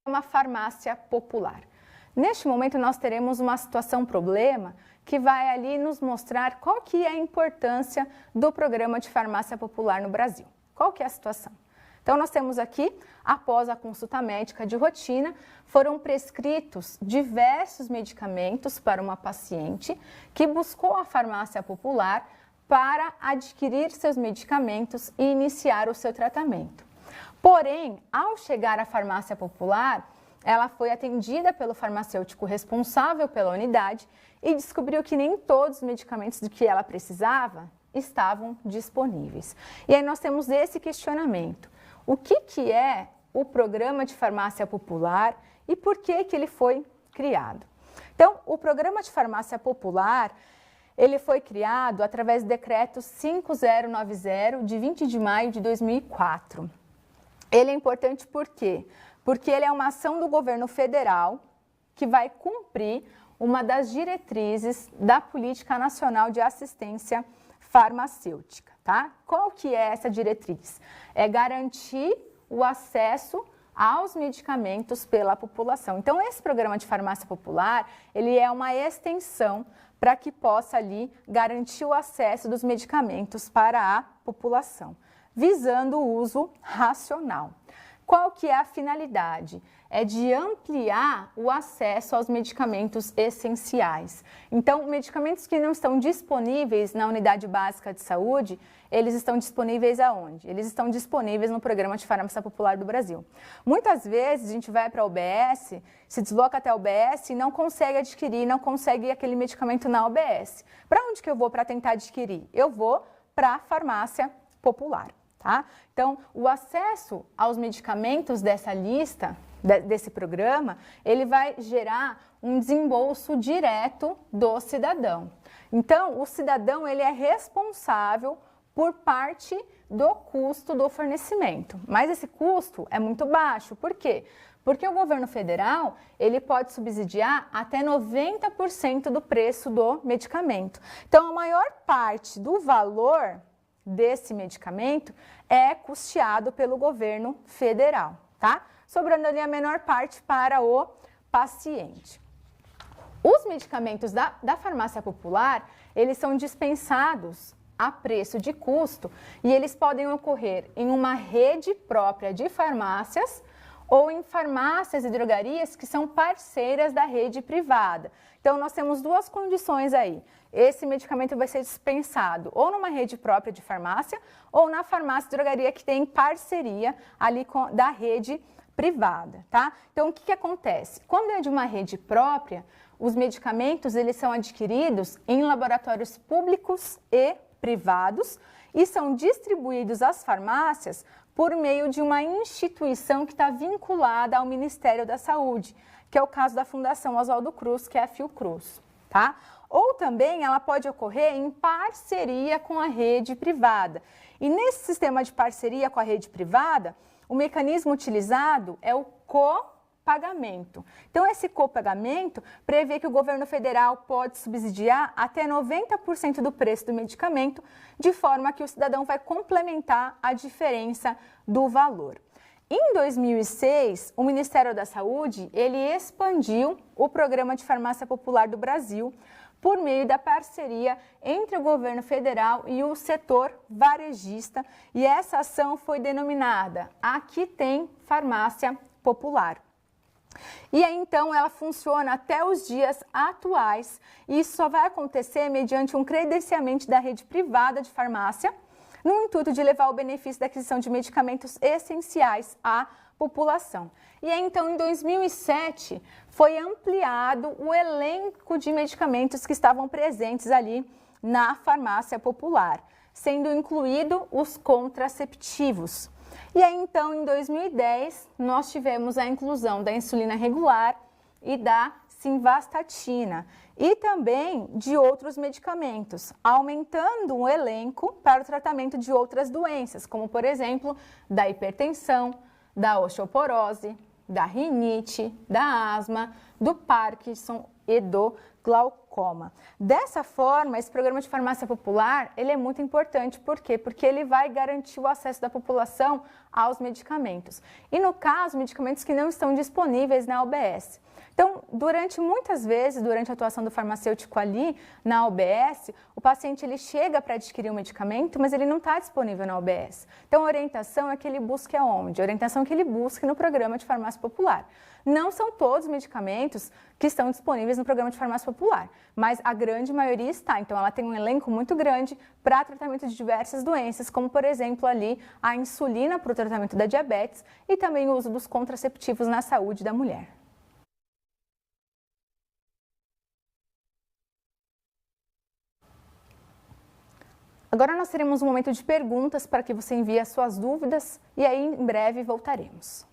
Uma farmácia popular. Neste momento nós teremos uma situação problema que vai ali nos mostrar qual que é a importância do programa de farmácia popular no Brasil. Qual que é a situação? Então, nós temos aqui, após a consulta médica de rotina, foram prescritos diversos medicamentos para uma paciente que buscou a farmácia popular para adquirir seus medicamentos e iniciar o seu tratamento. Porém, ao chegar à farmácia popular, ela foi atendida pelo farmacêutico responsável pela unidade e descobriu que nem todos os medicamentos de que ela precisava estavam disponíveis. E aí nós temos esse questionamento. O que é o programa de farmácia popular e por que ele foi criado? Então, o programa de farmácia popular, ele foi criado através do decreto 5090 de 20 de maio de 2004. Ele é importante por quê? Porque ele é uma ação do governo federal que vai cumprir uma das diretrizes da Política Nacional de Assistência Farmacêutica, tá? Qual que é essa diretriz? É garantir o acesso aos medicamentos pela população. Então, esse programa de farmácia popular, ele é uma extensão para que possa ali garantir o acesso dos medicamentos para a população, visando o uso racional. Qual que é a finalidade? É de ampliar o acesso aos medicamentos essenciais. Então, medicamentos que não estão disponíveis na unidade básica de saúde, eles estão disponíveis aonde? Eles estão disponíveis no Programa de Farmácia Popular do Brasil. Muitas vezes a gente vai para a UBS, se desloca até a UBS e não consegue adquirir, não consegue aquele medicamento na UBS. Para onde que eu vou para tentar adquirir? Eu vou para a farmácia popular. Tá? Então, o acesso aos medicamentos dessa lista, desse programa, ele vai gerar um desembolso direto do cidadão. Então, o cidadão ele é responsável por parte do custo do fornecimento, mas esse custo é muito baixo. Por quê? Porque o governo federal ele pode subsidiar até 90% do preço do medicamento. Então, a maior parte do valor desse medicamento é custeado pelo governo federal, tá? Sobrando ali a menor parte para o paciente. Os medicamentos da farmácia popular, eles são dispensados a preço de custo e eles podem ocorrer em uma rede própria de farmácias ou em farmácias e drogarias que são parceiras da rede privada. Então, nós temos duas condições aí. Esse medicamento vai ser dispensado ou numa rede própria de farmácia ou na farmácia e drogaria que tem parceria ali da rede privada, tá? Então, o que acontece? Quando é de uma rede própria, os medicamentos eles são adquiridos em laboratórios públicos e privados e são distribuídos às farmácias por meio de uma instituição que está vinculada ao Ministério da Saúde, que é o caso da Fundação Oswaldo Cruz, que é a Fiocruz, tá? Ou também ela pode ocorrer em parceria com a rede privada. E nesse sistema de parceria com a rede privada, o mecanismo utilizado é o copagamento. Então, esse copagamento prevê que o governo federal pode subsidiar até 90% do preço do medicamento, de forma que o cidadão vai complementar a diferença do valor. Em 2006, o Ministério da Saúde, ele expandiu o Programa de Farmácia Popular do Brasil por meio da parceria entre o governo federal e o setor varejista, e essa ação foi denominada Aqui Tem Farmácia Popular. E aí, então, ela funciona até os dias atuais e isso só vai acontecer mediante um credenciamento da rede privada de farmácia, no intuito de levar o benefício da aquisição de medicamentos essenciais à população. E aí, então, em 2007, foi ampliado o elenco de medicamentos que estavam presentes ali na farmácia popular, sendo incluído os contraceptivos. E aí, então, em 2010, nós tivemos a inclusão da insulina regular e da simvastatina e também de outros medicamentos, aumentando o elenco para o tratamento de outras doenças, como, por exemplo, da hipertensão, da osteoporose, da rinite, da asma, do Parkinson e do glaucoma. Dessa forma, esse programa de farmácia popular, ele é muito importante. Por quê? Porque ele vai garantir o acesso da população aos medicamentos. E no caso, medicamentos que não estão disponíveis na UBS. Então, muitas vezes, durante a atuação do farmacêutico ali na UBS, o paciente ele chega para adquirir um medicamento, mas ele não está disponível na UBS. Então, a orientação é que ele busque aonde? A orientação é que ele busque no programa de farmácia popular. Não são todos os medicamentos que estão disponíveis no programa de farmácia popular, mas a grande maioria está. Então, ela tem um elenco muito grande para tratamento de diversas doenças, como, por exemplo, ali a insulina para o tratamento da diabetes e também o uso dos contraceptivos na saúde da mulher. Agora nós teremos um momento de perguntas para que você envie as suas dúvidas e aí em breve voltaremos.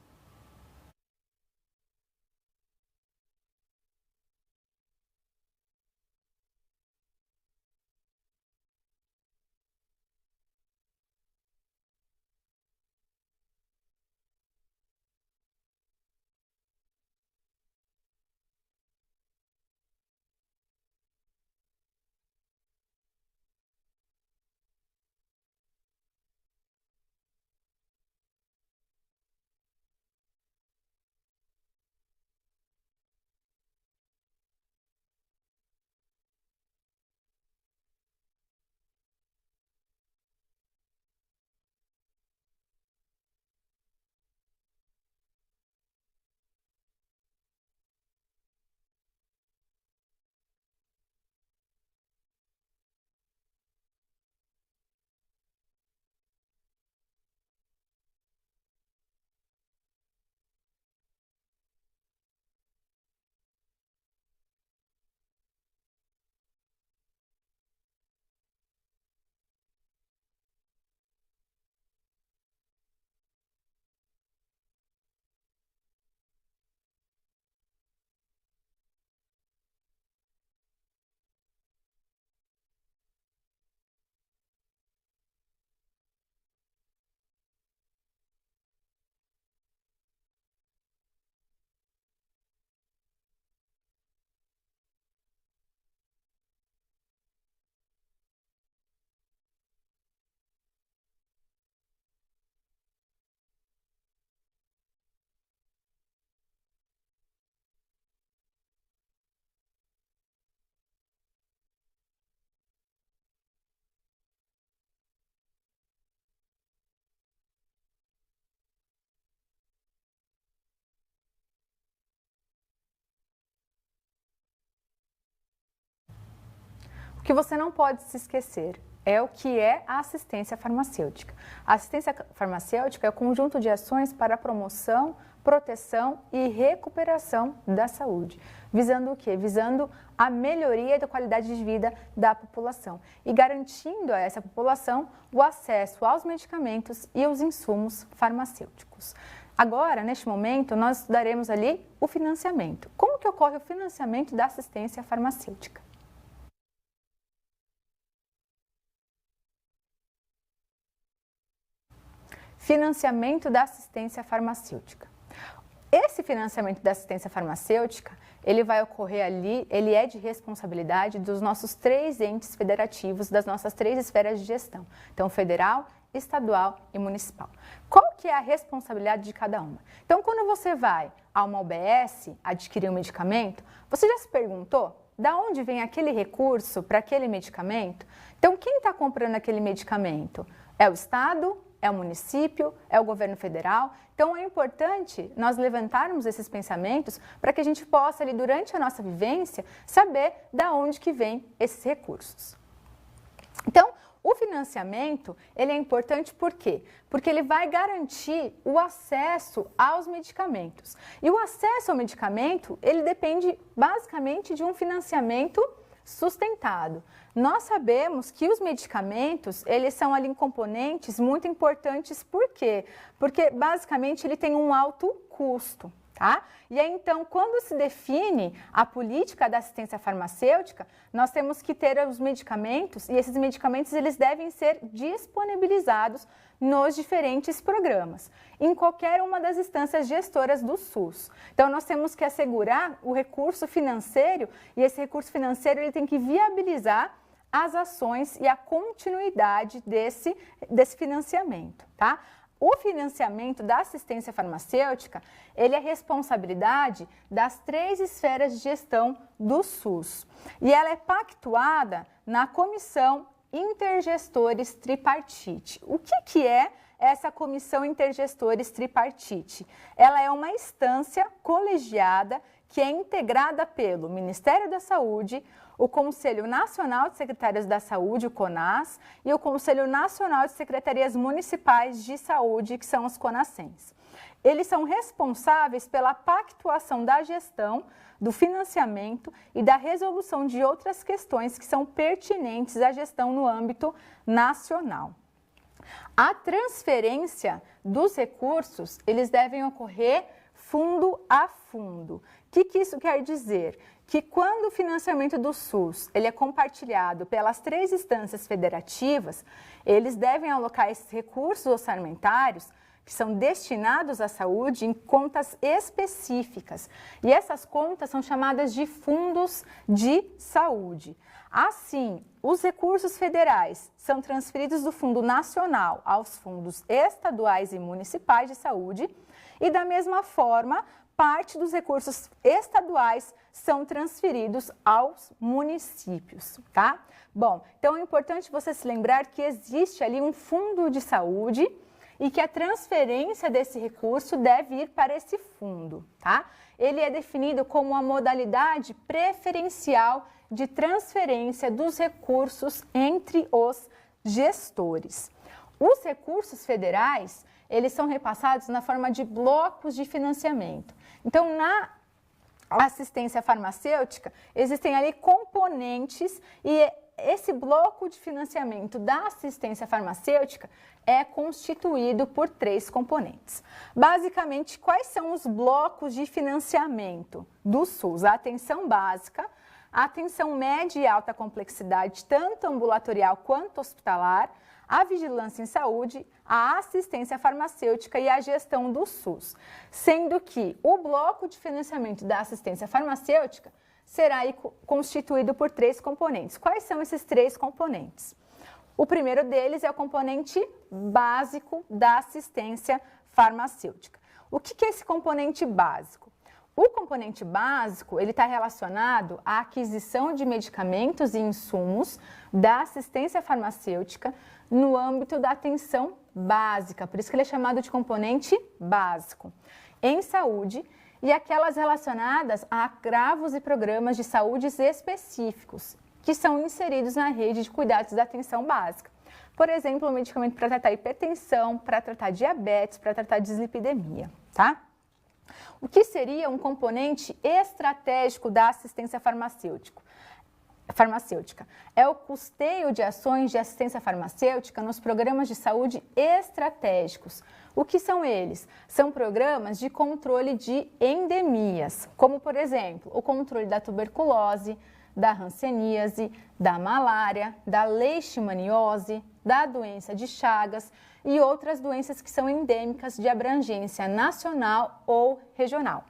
que você não pode se esquecer é o que é a assistência farmacêutica. A assistência farmacêutica é o conjunto de ações para a promoção, proteção e recuperação da saúde. Visando o quê? Visando a melhoria da qualidade de vida da população e garantindo a essa população o acesso aos medicamentos e aos insumos farmacêuticos. Agora, neste momento, nós estudaremos ali o financiamento. Como que ocorre o financiamento da assistência farmacêutica? Financiamento da assistência farmacêutica. Esse financiamento da assistência farmacêutica, ele vai ocorrer ali, ele é de responsabilidade dos nossos 3 entes federativos, das nossas 3 esferas de gestão. Então, federal, estadual e municipal. Qual que é a responsabilidade de cada uma? Então, quando você vai a uma UBS adquirir um medicamento, você já se perguntou de onde vem aquele recurso para aquele medicamento? Então, quem está comprando aquele medicamento? É o Estado? É o município? É o governo federal? Então, é importante nós levantarmos esses pensamentos para que a gente possa, ali, durante a nossa vivência, saber de onde que vem esses recursos. Então, o financiamento, ele é importante por quê? Porque ele vai garantir o acesso aos medicamentos. E o acesso ao medicamento, ele depende basicamente de um financiamento sustentado. Nós sabemos que os medicamentos, eles são ali componentes muito importantes, por quê? Porque basicamente ele tem um alto custo, tá? E aí então, quando se define a política da assistência farmacêutica, nós temos que ter os medicamentos e esses medicamentos eles devem ser disponibilizados nos diferentes programas, em qualquer uma das instâncias gestoras do SUS. Então, nós temos que assegurar o recurso financeiro e esse recurso financeiro ele tem que viabilizar as ações e a continuidade desse financiamento, tá? O financiamento da assistência farmacêutica, ele é responsabilidade das 3 esferas de gestão do SUS. E ela é pactuada na Comissão Intergestores Tripartite. O que é essa Comissão Intergestores Tripartite? Ela é uma instância colegiada que é integrada pelo Ministério da Saúde, o Conselho Nacional de Secretários da Saúde, o CONAS, e o Conselho Nacional de Secretarias Municipais de Saúde, que são os CONASEMs. Eles são responsáveis pela pactuação da gestão, do financiamento e da resolução de outras questões que são pertinentes à gestão no âmbito nacional. A transferência dos recursos, eles devem ocorrer fundo a fundo. O que isso quer dizer? Que quando o financiamento do SUS ele é compartilhado pelas 3 instâncias federativas, eles devem alocar esses recursos orçamentários que são destinados à saúde em contas específicas. E essas contas são chamadas de fundos de saúde. Assim, os recursos federais são transferidos do Fundo Nacional aos fundos estaduais e municipais de saúde e, da mesma forma, parte dos recursos estaduais são transferidos aos municípios, tá? Bom, então é importante você se lembrar que existe ali um fundo de saúde e que a transferência desse recurso deve ir para esse fundo, tá? Ele é definido como a modalidade preferencial de transferência dos recursos entre os gestores. Os recursos federais, eles são repassados na forma de blocos de financiamento. Então, na assistência farmacêutica, existem ali componentes e esse bloco de financiamento da assistência farmacêutica é constituído por 3 componentes. Basicamente, quais são os blocos de financiamento do SUS? A atenção básica, a atenção média e alta complexidade, tanto ambulatorial quanto hospitalar, a vigilância em saúde, a assistência farmacêutica e a gestão do SUS. Sendo que o bloco de financiamento da assistência farmacêutica será constituído por 3 componentes. Quais são esses 3 componentes? O primeiro deles é o componente básico da assistência farmacêutica. O que é esse componente básico? O componente básico, ele está relacionado à aquisição de medicamentos e insumos da assistência farmacêutica no âmbito da atenção básica, por isso que ele é chamado de componente básico, em saúde, e aquelas relacionadas a agravos e programas de saúde específicos, que são inseridos na rede de cuidados da atenção básica. Por exemplo, um medicamento para tratar hipertensão, para tratar diabetes, para tratar dislipidemia, tá? O que seria um componente estratégico da assistência farmacêutica? É o custeio de ações de assistência farmacêutica nos programas de saúde estratégicos. O que são eles? São programas de controle de endemias, como, por exemplo, o controle da tuberculose, da hanseníase, da malária, da leishmaniose, da doença de Chagas e outras doenças que são endêmicas de abrangência nacional ou regional.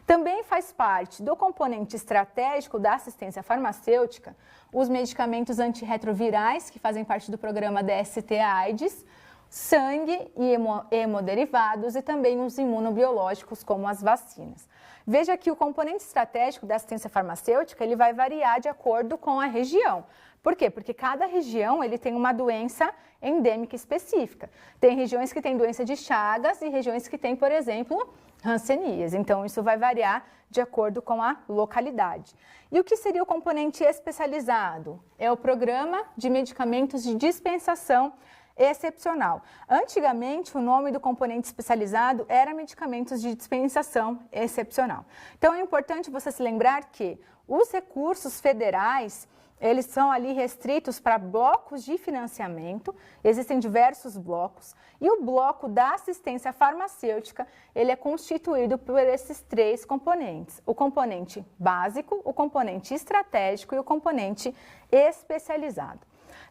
Também faz parte do componente estratégico da assistência farmacêutica os medicamentos antirretrovirais, que fazem parte do programa DST-AIDS, sangue e hemoderivados e também os imunobiológicos, como as vacinas. Veja que o componente estratégico da assistência farmacêutica ele vai variar de acordo com a região. Por quê? Porque cada região ele tem uma doença endêmica específica. Tem regiões que têm doença de Chagas e regiões que têm, por exemplo, hanseníase. Então, isso vai variar de acordo com a localidade. E o que seria o componente especializado? É o programa de medicamentos de dispensação excepcional. Antigamente, o nome do componente especializado era medicamentos de dispensação excepcional. Então, é importante você se lembrar que os recursos federais eles são ali restritos para blocos de financiamento, existem diversos blocos, e o bloco da assistência farmacêutica, ele é constituído por esses três componentes, o componente básico, o componente estratégico e o componente especializado.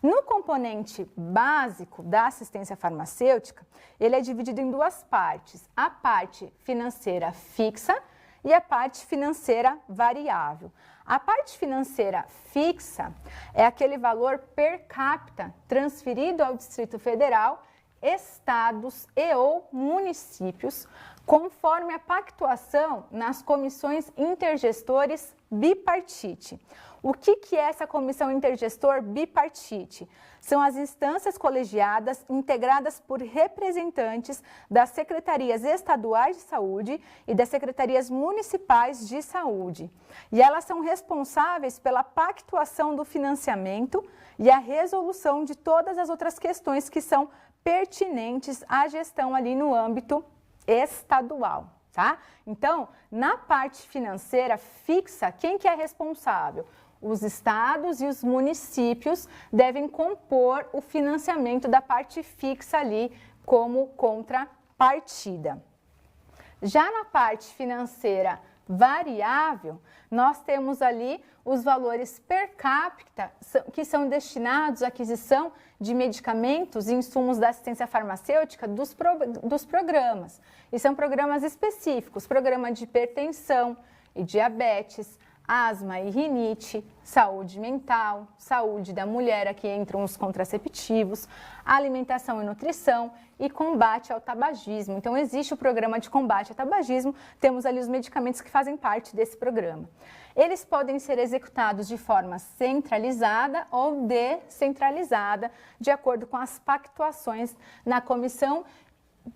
No componente básico da assistência farmacêutica, ele é dividido em duas partes, a parte financeira fixa e a parte financeira variável. A parte financeira fixa é aquele valor per capita transferido ao Distrito Federal, estados e ou municípios, conforme a pactuação nas comissões intergestores bipartite. O que é essa comissão intergestor bipartite? São as instâncias colegiadas integradas por representantes das secretarias estaduais de saúde e das secretarias municipais de saúde. E elas são responsáveis pela pactuação do financiamento e a resolução de todas as outras questões que são pertinentes à gestão ali no âmbito estadual, tá? Então, na parte financeira fixa, quem que é responsável? Os estados e os municípios devem compor o financiamento da parte fixa ali como contrapartida. Já na parte financeira variável, nós temos ali os valores per capita que são destinados à aquisição de medicamentos e insumos da assistência farmacêutica dos programas. E são programas específicos, programa de hipertensão e diabetes, asma e rinite, saúde mental, saúde da mulher, aqui entram os contraceptivos, alimentação e nutrição e combate ao tabagismo. Então, existe o programa de combate ao tabagismo, temos ali os medicamentos que fazem parte desse programa. Eles podem ser executados de forma centralizada ou descentralizada, de acordo com as pactuações na comissão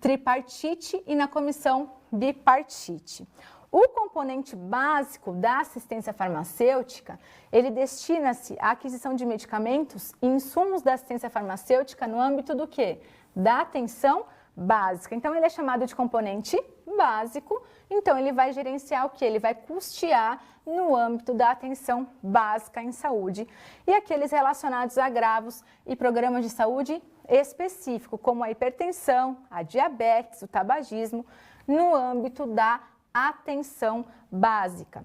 tripartite e na comissão bipartite. O componente básico da assistência farmacêutica, ele destina-se à aquisição de medicamentos e insumos da assistência farmacêutica no âmbito do quê? Da atenção básica. Então, ele é chamado de componente básico, então ele vai gerenciar o quê? Ele vai custear no âmbito da atenção básica em saúde e aqueles relacionados a agravos e programas de saúde específico, como a hipertensão, a diabetes, o tabagismo, no âmbito da atenção básica.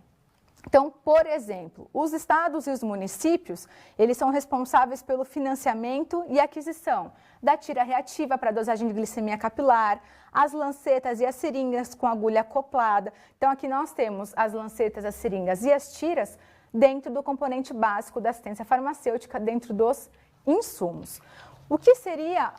Então, por exemplo, os estados e os municípios, eles são responsáveis pelo financiamento e aquisição da tira reativa para dosagem de glicemia capilar, as lancetas e as seringas com agulha acoplada. Então, aqui nós temos as lancetas, as seringas e as tiras dentro do componente básico da assistência farmacêutica, dentro dos insumos. O que seria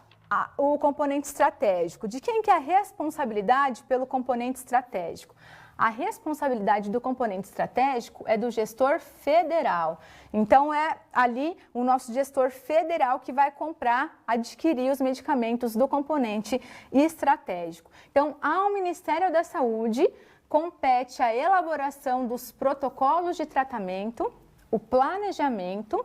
o componente estratégico? De quem que é a responsabilidade pelo componente estratégico? A responsabilidade do componente estratégico é do gestor federal. Então, é ali o nosso gestor federal que vai comprar, adquirir os medicamentos do componente estratégico. Então, ao Ministério da Saúde compete a elaboração dos protocolos de tratamento, o planejamento,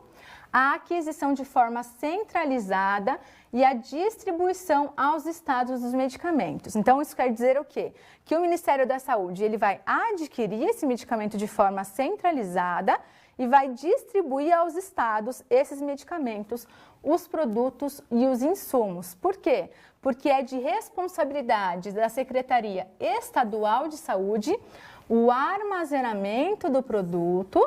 a aquisição de forma centralizada e a distribuição aos estados dos medicamentos. Então, isso quer dizer o quê? Que o Ministério da Saúde ele vai adquirir esse medicamento de forma centralizada e vai distribuir aos estados esses medicamentos, os produtos e os insumos. Por quê? Porque é de responsabilidade da Secretaria Estadual de Saúde o armazenamento do produto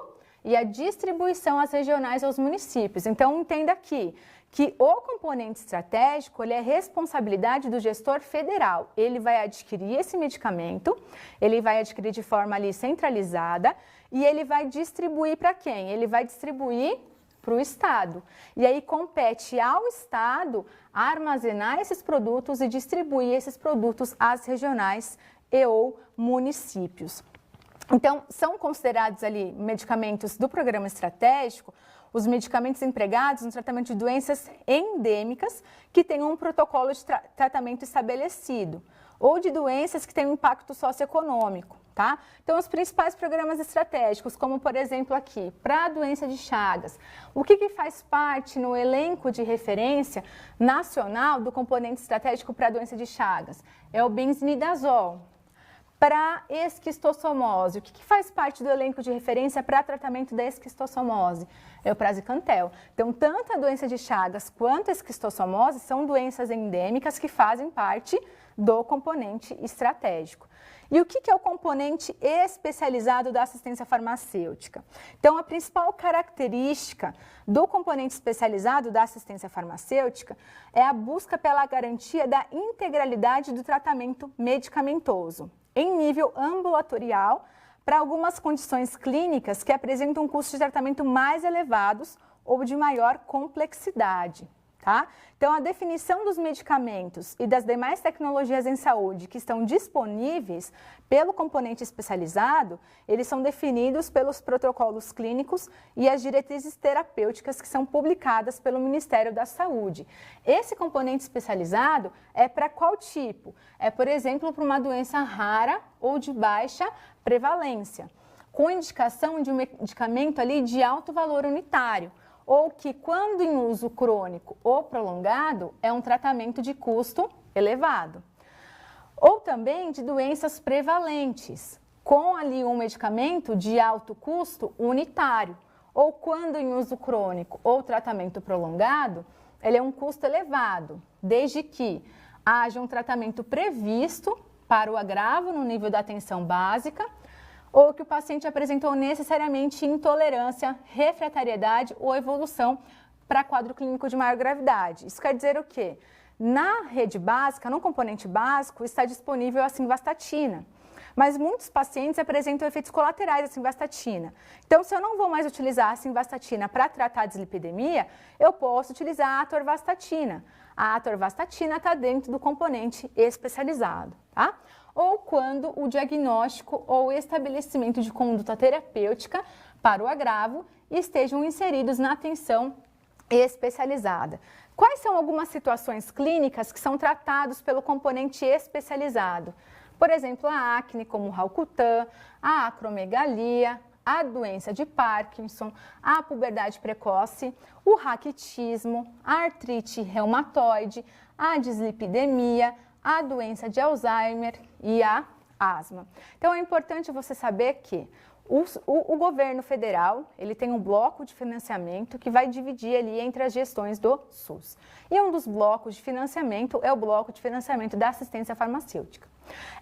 e a distribuição às regionais aos municípios. Então, entenda aqui que o componente estratégico ele é responsabilidade do gestor federal. Ele vai adquirir esse medicamento, ele vai adquirir de forma ali centralizada e ele vai distribuir para quem? Ele vai distribuir para o Estado. E aí compete ao Estado armazenar esses produtos e distribuir esses produtos às regionais e ou municípios. Então, são considerados ali medicamentos do programa estratégico os medicamentos empregados no tratamento de doenças endêmicas que têm um protocolo de tratamento estabelecido ou de doenças que têm um impacto socioeconômico, tá? Então, os principais programas estratégicos, como por exemplo aqui, para a doença de Chagas, o que faz parte no elenco de referência nacional do componente estratégico para a doença de Chagas? É o benznidazol. Para esquistossomose, o que faz parte do elenco de referência para tratamento da esquistossomose? É o prazicantel. Então, tanto a doença de Chagas quanto a esquistossomose são doenças endêmicas que fazem parte do componente estratégico. E o que é o componente especializado da assistência farmacêutica? Então, a principal característica do componente especializado da assistência farmacêutica é a busca pela garantia da integralidade do tratamento medicamentoso em nível ambulatorial para algumas condições clínicas que apresentam custos de tratamento mais elevados ou de maior complexidade, tá? Então, a definição dos medicamentos e das demais tecnologias em saúde que estão disponíveis pelo componente especializado, eles são definidos pelos protocolos clínicos e as diretrizes terapêuticas que são publicadas pelo Ministério da Saúde. Esse componente especializado é para qual tipo? É, por exemplo, para uma doença rara ou de baixa prevalência, com indicação de um medicamento ali de alto valor unitário, ou que, quando em uso crônico ou prolongado, é um tratamento de custo elevado. Ou também de doenças prevalentes, com ali um medicamento de alto custo unitário, ou quando em uso crônico ou tratamento prolongado, ele é um custo elevado, desde que haja um tratamento previsto para o agravo no nível da atenção básica, ou que o paciente apresentou necessariamente intolerância, refratariedade ou evolução para quadro clínico de maior gravidade. Isso quer dizer o quê? Na rede básica, no componente básico, está disponível a simvastatina, mas muitos pacientes apresentam efeitos colaterais da simvastatina. Então, se eu não vou mais utilizar a simvastatina para tratar a dislipidemia, eu posso utilizar a atorvastatina. A atorvastatina está dentro do componente especializado, tá? Ou quando o diagnóstico ou estabelecimento de conduta terapêutica para o agravo estejam inseridos na atenção especializada. Quais são algumas situações clínicas que são tratadas pelo componente especializado? Por exemplo, a acne, como o Raucutan, a acromegalia, a doença de Parkinson, a puberdade precoce, o raquitismo, a artrite reumatoide, a dislipidemia, a doença de Alzheimer e a asma. Então, é importante você saber que o governo federal, ele tem um bloco de financiamento que vai dividir ali entre as gestões do SUS. E um dos blocos de financiamento é o bloco de financiamento da assistência farmacêutica.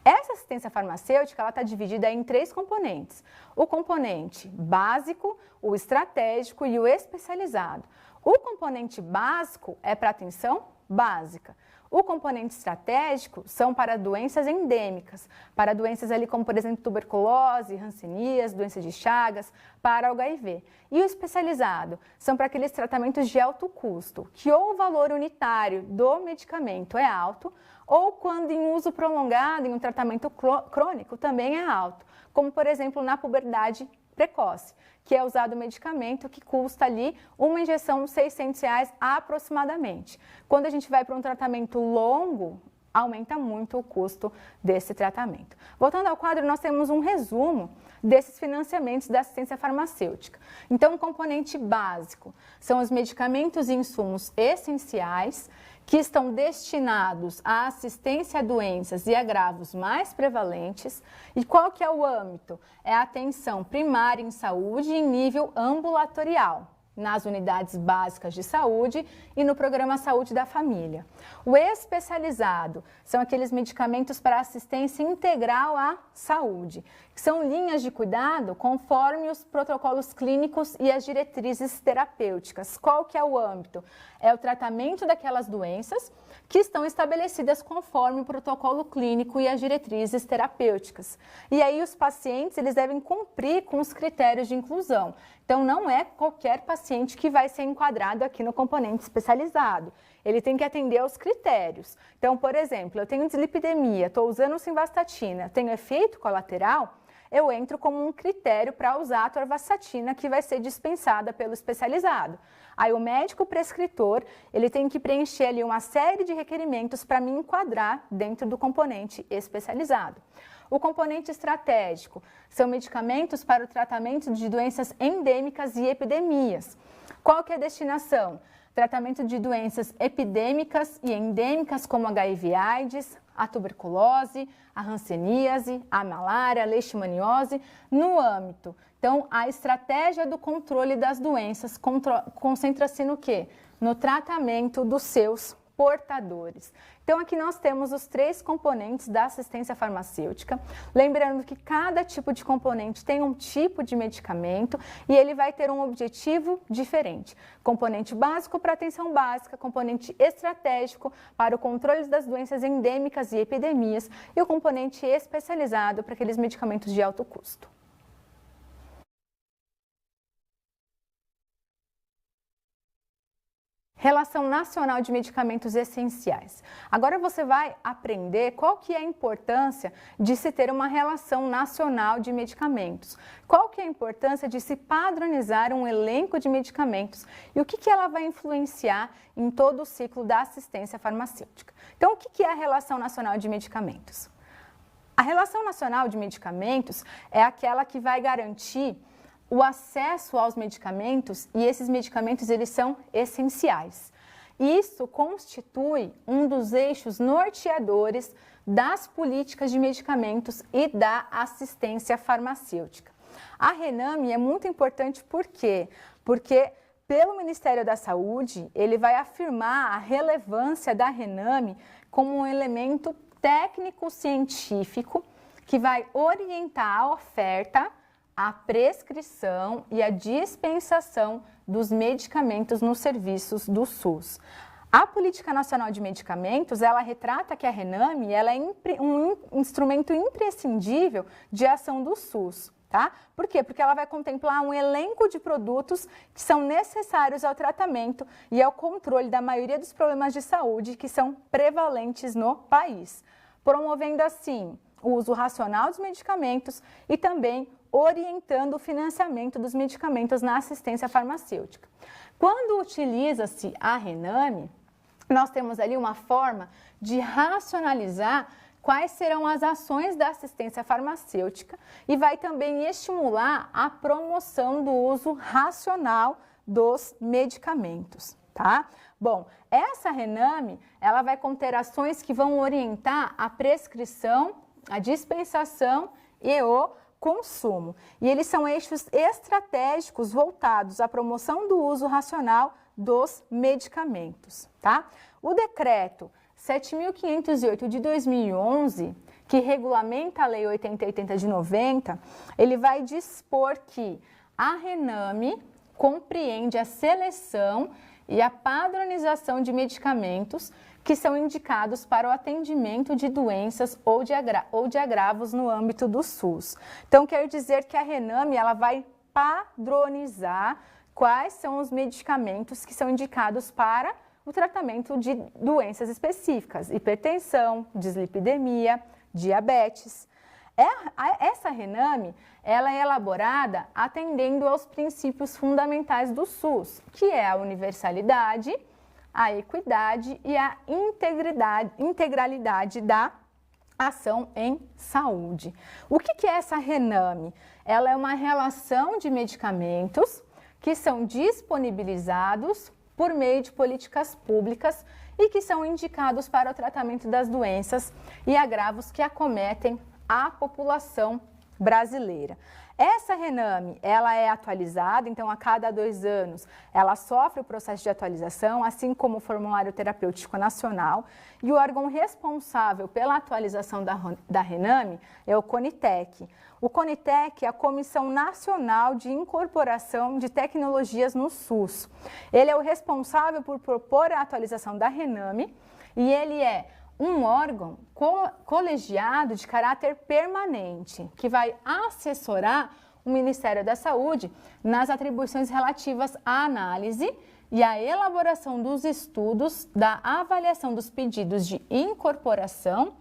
Essa assistência farmacêutica, ela está dividida em 3 componentes. O componente básico, o estratégico e o especializado. O componente básico é para atenção básica. O componente estratégico são para doenças endêmicas, para doenças ali como, por exemplo, tuberculose, hanseníase, doença de Chagas, para o HIV. E o especializado são para aqueles tratamentos de alto custo, que ou o valor unitário do medicamento é alto, ou quando em uso prolongado, em um tratamento crônico, também é alto, como, por exemplo, na puberdade precoce, que é usado o medicamento que custa ali uma injeção R$ 600 aproximadamente. Quando a gente vai para um tratamento longo, aumenta muito o custo desse tratamento. Voltando ao quadro, nós temos um resumo desses financiamentos da assistência farmacêutica. Então, o componente básico são os medicamentos e insumos essenciais que estão destinados à assistência a doenças e agravos mais prevalentes. E qual que é o âmbito? É a atenção primária em saúde em nível ambulatorial, nas unidades básicas de saúde e no programa Saúde da Família. O especializado são aqueles medicamentos para assistência integral à saúde, que são linhas de cuidado conforme os protocolos clínicos e as diretrizes terapêuticas. Qual que é o âmbito? É o tratamento daquelas doenças que estão estabelecidas conforme o protocolo clínico e as diretrizes terapêuticas. E aí os pacientes, eles devem cumprir com os critérios de inclusão. Então, não é qualquer paciente que vai ser enquadrado aqui no componente especializado. Ele tem que atender aos critérios. Então, por exemplo, eu tenho dislipidemia, estou usando simvastatina, tenho efeito colateral, eu entro como um critério para usar a atorvastatina, que vai ser dispensada pelo especializado. Aí o médico prescritor, ele tem que preencher ali uma série de requerimentos para me enquadrar dentro do componente especializado. O componente estratégico são medicamentos para o tratamento de doenças endêmicas e epidemias. Qual que é a destinação? Tratamento de doenças epidêmicas e endêmicas como HIV/AIDS, a tuberculose, a hanseníase, a malária, a leishmaniose, no âmbito. Então, a estratégia do controle das doenças concentra-se no quê? No tratamento dos seus portadores. Então, aqui nós temos os 3 componentes da assistência farmacêutica. Lembrando que cada tipo de componente tem um tipo de medicamento e ele vai ter um objetivo diferente. Componente básico para atenção básica, componente estratégico para o controle das doenças endêmicas e epidemias e o componente especializado para aqueles medicamentos de alto custo. Relação Nacional de Medicamentos Essenciais. Agora você vai aprender qual que é a importância de se ter uma relação nacional de medicamentos. Qual que é a importância de se padronizar um elenco de medicamentos e o que ela vai influenciar em todo o ciclo da assistência farmacêutica. Então, o que é a Relação Nacional de Medicamentos? A Relação Nacional de Medicamentos é aquela que vai garantir o acesso aos medicamentos, e esses medicamentos eles são essenciais. Isso constitui um dos eixos norteadores das políticas de medicamentos e da assistência farmacêutica. A RENAME é muito importante por quê? Porque pelo Ministério da Saúde, ele vai afirmar a relevância da RENAME como um elemento técnico-científico que vai orientar a oferta, a prescrição e a dispensação dos medicamentos nos serviços do SUS. A Política Nacional de Medicamentos, ela retrata que a RENAME ela é um instrumento imprescindível de ação do SUS, tá? Por quê? Porque ela vai contemplar um elenco de produtos que são necessários ao tratamento e ao controle da maioria dos problemas de saúde que são prevalentes no país, promovendo assim o uso racional dos medicamentos e também orientando o financiamento dos medicamentos na assistência farmacêutica. Quando utiliza-se a RENAME, nós temos ali uma forma de racionalizar quais serão as ações da assistência farmacêutica e vai também estimular a promoção do uso racional dos medicamentos, tá? Bom, essa RENAME, ela vai conter ações que vão orientar a prescrição, a dispensação e o consumo. E eles são eixos estratégicos voltados à promoção do uso racional dos medicamentos, tá? O decreto 7.508 de 2011, que regulamenta a Lei 8080 de 90, ele vai dispor que a RENAME compreende a seleção e a padronização de medicamentos que são indicados para o atendimento de doenças ou de agravos no âmbito do SUS. Então, quer dizer que a RENAME ela vai padronizar quais são os medicamentos que são indicados para o tratamento de doenças específicas, hipertensão, dislipidemia, diabetes. Essa RENAME ela é elaborada atendendo aos princípios fundamentais do SUS, que é a universalidade, a equidade e a integralidade da ação em saúde. O que é essa RENAME? Ela é uma relação de medicamentos que são disponibilizados por meio de políticas públicas e que são indicados para o tratamento das doenças e agravos que acometem a população brasileira. Essa RENAME, ela é atualizada, então a cada 2 anos ela sofre o processo de atualização, assim como o Formulário Terapêutico Nacional, e o órgão responsável pela atualização da RENAME é o CONITEC. O CONITEC é a Comissão Nacional de Incorporação de Tecnologias no SUS. Ele é o responsável por propor a atualização da RENAME e ele é um órgão colegiado de caráter permanente, que vai assessorar o Ministério da Saúde nas atribuições relativas à análise e à elaboração dos estudos, da avaliação dos pedidos de incorporação,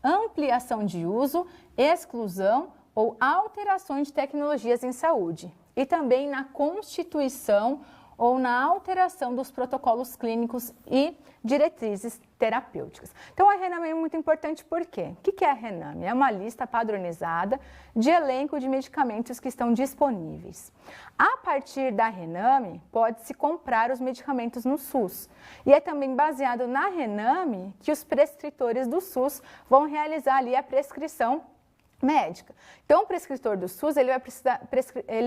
ampliação de uso, exclusão ou alterações de tecnologias em saúde, e também na constituição ou na alteração dos protocolos clínicos e diretrizes terapêuticas. Então, a RENAME é muito importante por quê? O que é a RENAME? É uma lista padronizada de elenco de medicamentos que estão disponíveis. A partir da RENAME, pode-se comprar os medicamentos no SUS. E é também baseado na RENAME que os prescritores do SUS vão realizar ali a prescrição médica. Então, o prescritor do SUS, ele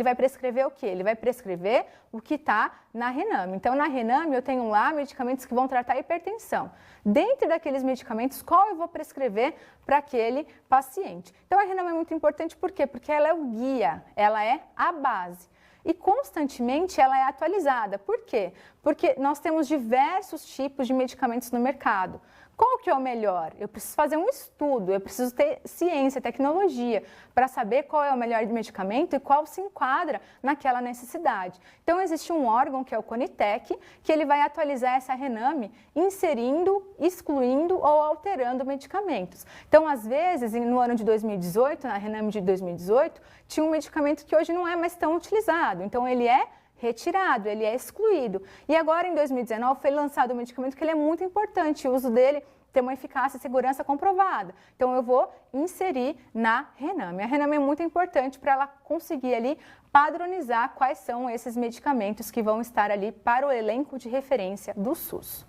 vai prescrever o quê? Ele vai prescrever o que está na RENAME. Então, na RENAME, eu tenho lá medicamentos que vão tratar a hipertensão. Dentro daqueles medicamentos, qual eu vou prescrever para aquele paciente? Então, a RENAME é muito importante, por quê? Porque ela é o guia, ela é a base. E constantemente ela é atualizada. Por quê? Porque nós temos diversos tipos de medicamentos no mercado. Qual que é o melhor? Eu preciso fazer um estudo, eu preciso ter ciência, tecnologia, para saber qual é o melhor medicamento e qual se enquadra naquela necessidade. Então, existe um órgão, que é o CONITEC, que ele vai atualizar essa RENAME, inserindo, excluindo ou alterando medicamentos. Então, às vezes, no ano de 2018, na RENAME de 2018, tinha um medicamento que hoje não é mais tão utilizado. Então, ele é retirado, ele é excluído. E agora, em 2019, foi lançado um medicamento que ele é muito importante, o uso dele tem uma eficácia e segurança comprovada. Então, eu vou inserir na RENAME. A RENAME é muito importante para ela conseguir ali padronizar quais são esses medicamentos que vão estar ali para o elenco de referência do SUS.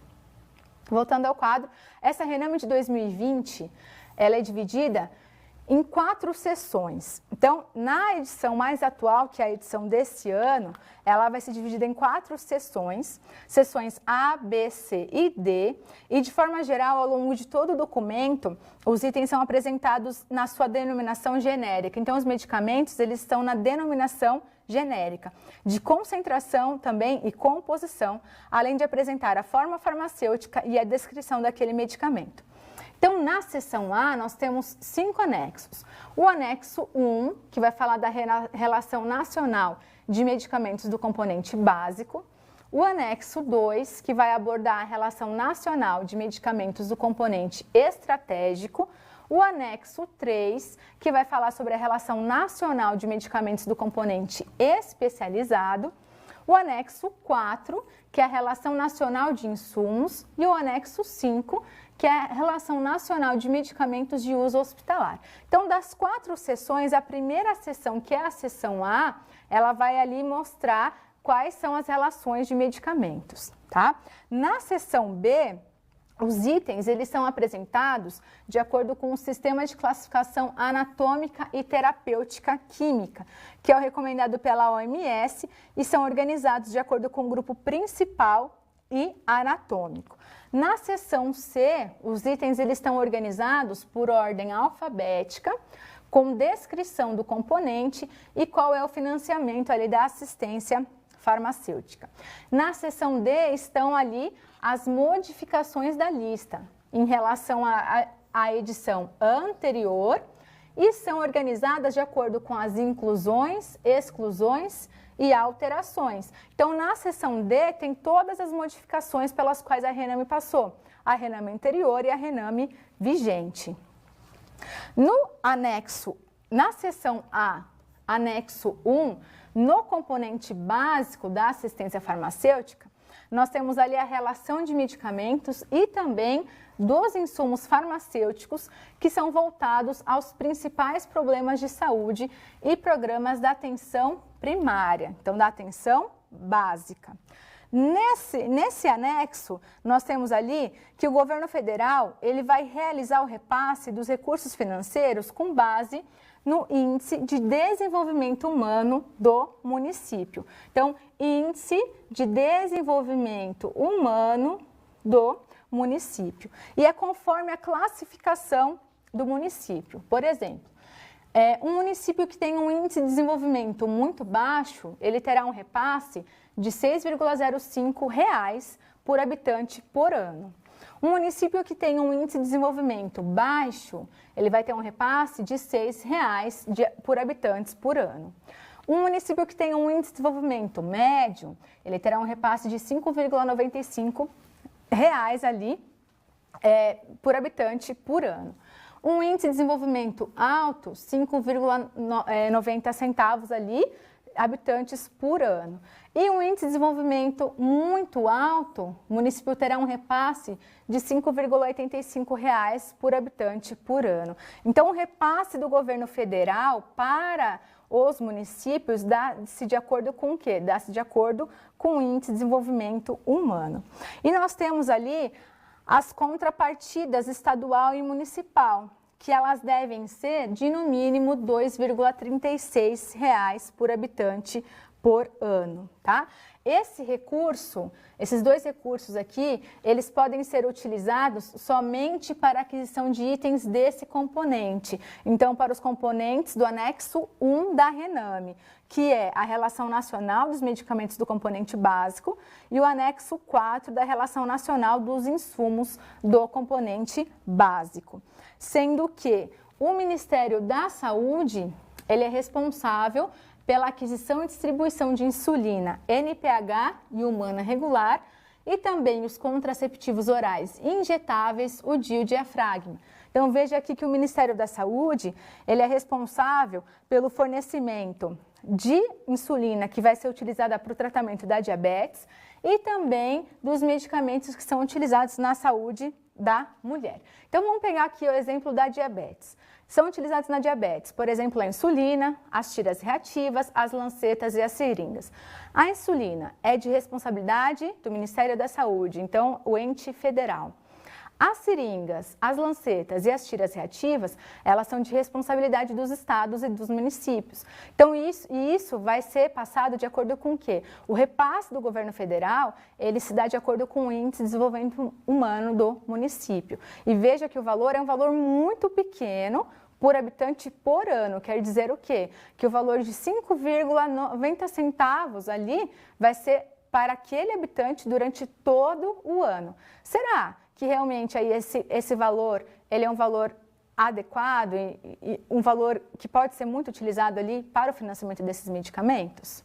Voltando ao quadro, essa RENAME de 2020, ela é dividida em 4 sessões. Então, na edição mais atual, que é a edição desse ano, ela vai ser dividida em 4 sessões, sessões A, B, C e D, e de forma geral, ao longo de todo o documento, os itens são apresentados na sua denominação genérica. Então, os medicamentos, eles estão na denominação genérica, de concentração também e composição, além de apresentar a forma farmacêutica e a descrição daquele medicamento. Então, na seção A, nós temos 5 anexos. O anexo 1, que vai falar da relação nacional de medicamentos do componente básico. O anexo 2, que vai abordar a relação nacional de medicamentos do componente estratégico. O anexo 3, que vai falar sobre a relação nacional de medicamentos do componente especializado. O anexo 4, que é a relação nacional de insumos. E o anexo 5, que é a relação nacional de medicamentos de uso hospitalar. Então, das 4 sessões, a primeira sessão, que é a sessão A, ela vai ali mostrar quais são as relações de medicamentos, tá? Na sessão B, os itens, eles são apresentados de acordo com o sistema de classificação anatômica e terapêutica química, que é o recomendado pela OMS, e são organizados de acordo com o grupo principal e anatômico. Na seção C, os itens eles estão organizados por ordem alfabética, com descrição do componente e qual é o financiamento ali da assistência farmacêutica. Na seção D estão ali as modificações da lista em relação à edição anterior e são organizadas de acordo com as inclusões, exclusões e alterações. Então, na seção D, tem todas as modificações pelas quais a RENAME passou, a RENAME anterior e a RENAME vigente. No anexo, na seção A, anexo 1, no componente básico da assistência farmacêutica, nós temos ali a relação de medicamentos e também dos insumos farmacêuticos que são voltados aos principais problemas de saúde e programas da atenção primária, então da atenção básica. Nesse anexo, nós temos ali que o governo federal ele vai realizar o repasse dos recursos financeiros com base no Índice de Desenvolvimento Humano do município. Então, Índice de Desenvolvimento Humano do município. E é conforme a classificação do município. Por exemplo, um município que tem um índice de desenvolvimento muito baixo, ele terá um repasse de R$ 6,05 por habitante por ano. Um município que tem um índice de desenvolvimento baixo, ele vai ter um repasse de R$ 6 por habitante por ano. Um município que tem um índice de desenvolvimento médio, ele terá um repasse de R$ 5,95 ali por habitante por ano. Um índice de desenvolvimento alto, 5,90 centavos ali, habitantes por ano. E um índice de desenvolvimento muito alto, o município terá um repasse de R$ 5,85 por habitante por ano. Então, o repasse do governo federal para os municípios dá-se de acordo com o quê? Dá-se de acordo com o índice de desenvolvimento humano. E nós temos ali as contrapartidas estadual e municipal, que elas devem ser de no mínimo R$ 2,36 por habitante por ano, tá? Esses dois recursos aqui, eles podem ser utilizados somente para a aquisição de itens desse componente. Então, para os componentes do anexo 1 da RENAME, que é a Relação Nacional dos Medicamentos do Componente Básico e o anexo 4 da Relação Nacional dos Insumos do Componente Básico. Sendo que o Ministério da Saúde, ele é responsável pela aquisição e distribuição de insulina NPH e humana regular e também os contraceptivos orais injetáveis, o DIU e o diafragma. Então, veja aqui que o Ministério da Saúde, ele é responsável pelo fornecimento de insulina que vai ser utilizada para o tratamento da diabetes e também dos medicamentos que são utilizados na saúde da mulher. Então, vamos pegar aqui o exemplo da diabetes. São utilizados na diabetes, por exemplo, a insulina, as tiras reativas, as lancetas e as seringas. A insulina é de responsabilidade do Ministério da Saúde, então o ente federal. As seringas, as lancetas e as tiras reativas, elas são de responsabilidade dos estados e dos municípios. Então, isso vai ser passado de acordo com o quê? O repasse do governo federal, ele se dá de acordo com o índice de desenvolvimento humano do município. E veja que o valor é um valor muito pequeno por habitante por ano. Quer dizer o quê? Que o valor de 5,90 centavos ali vai ser para aquele habitante durante todo o ano. Será que realmente aí esse valor, ele é um valor adequado e um valor que pode ser muito utilizado ali para o financiamento desses medicamentos?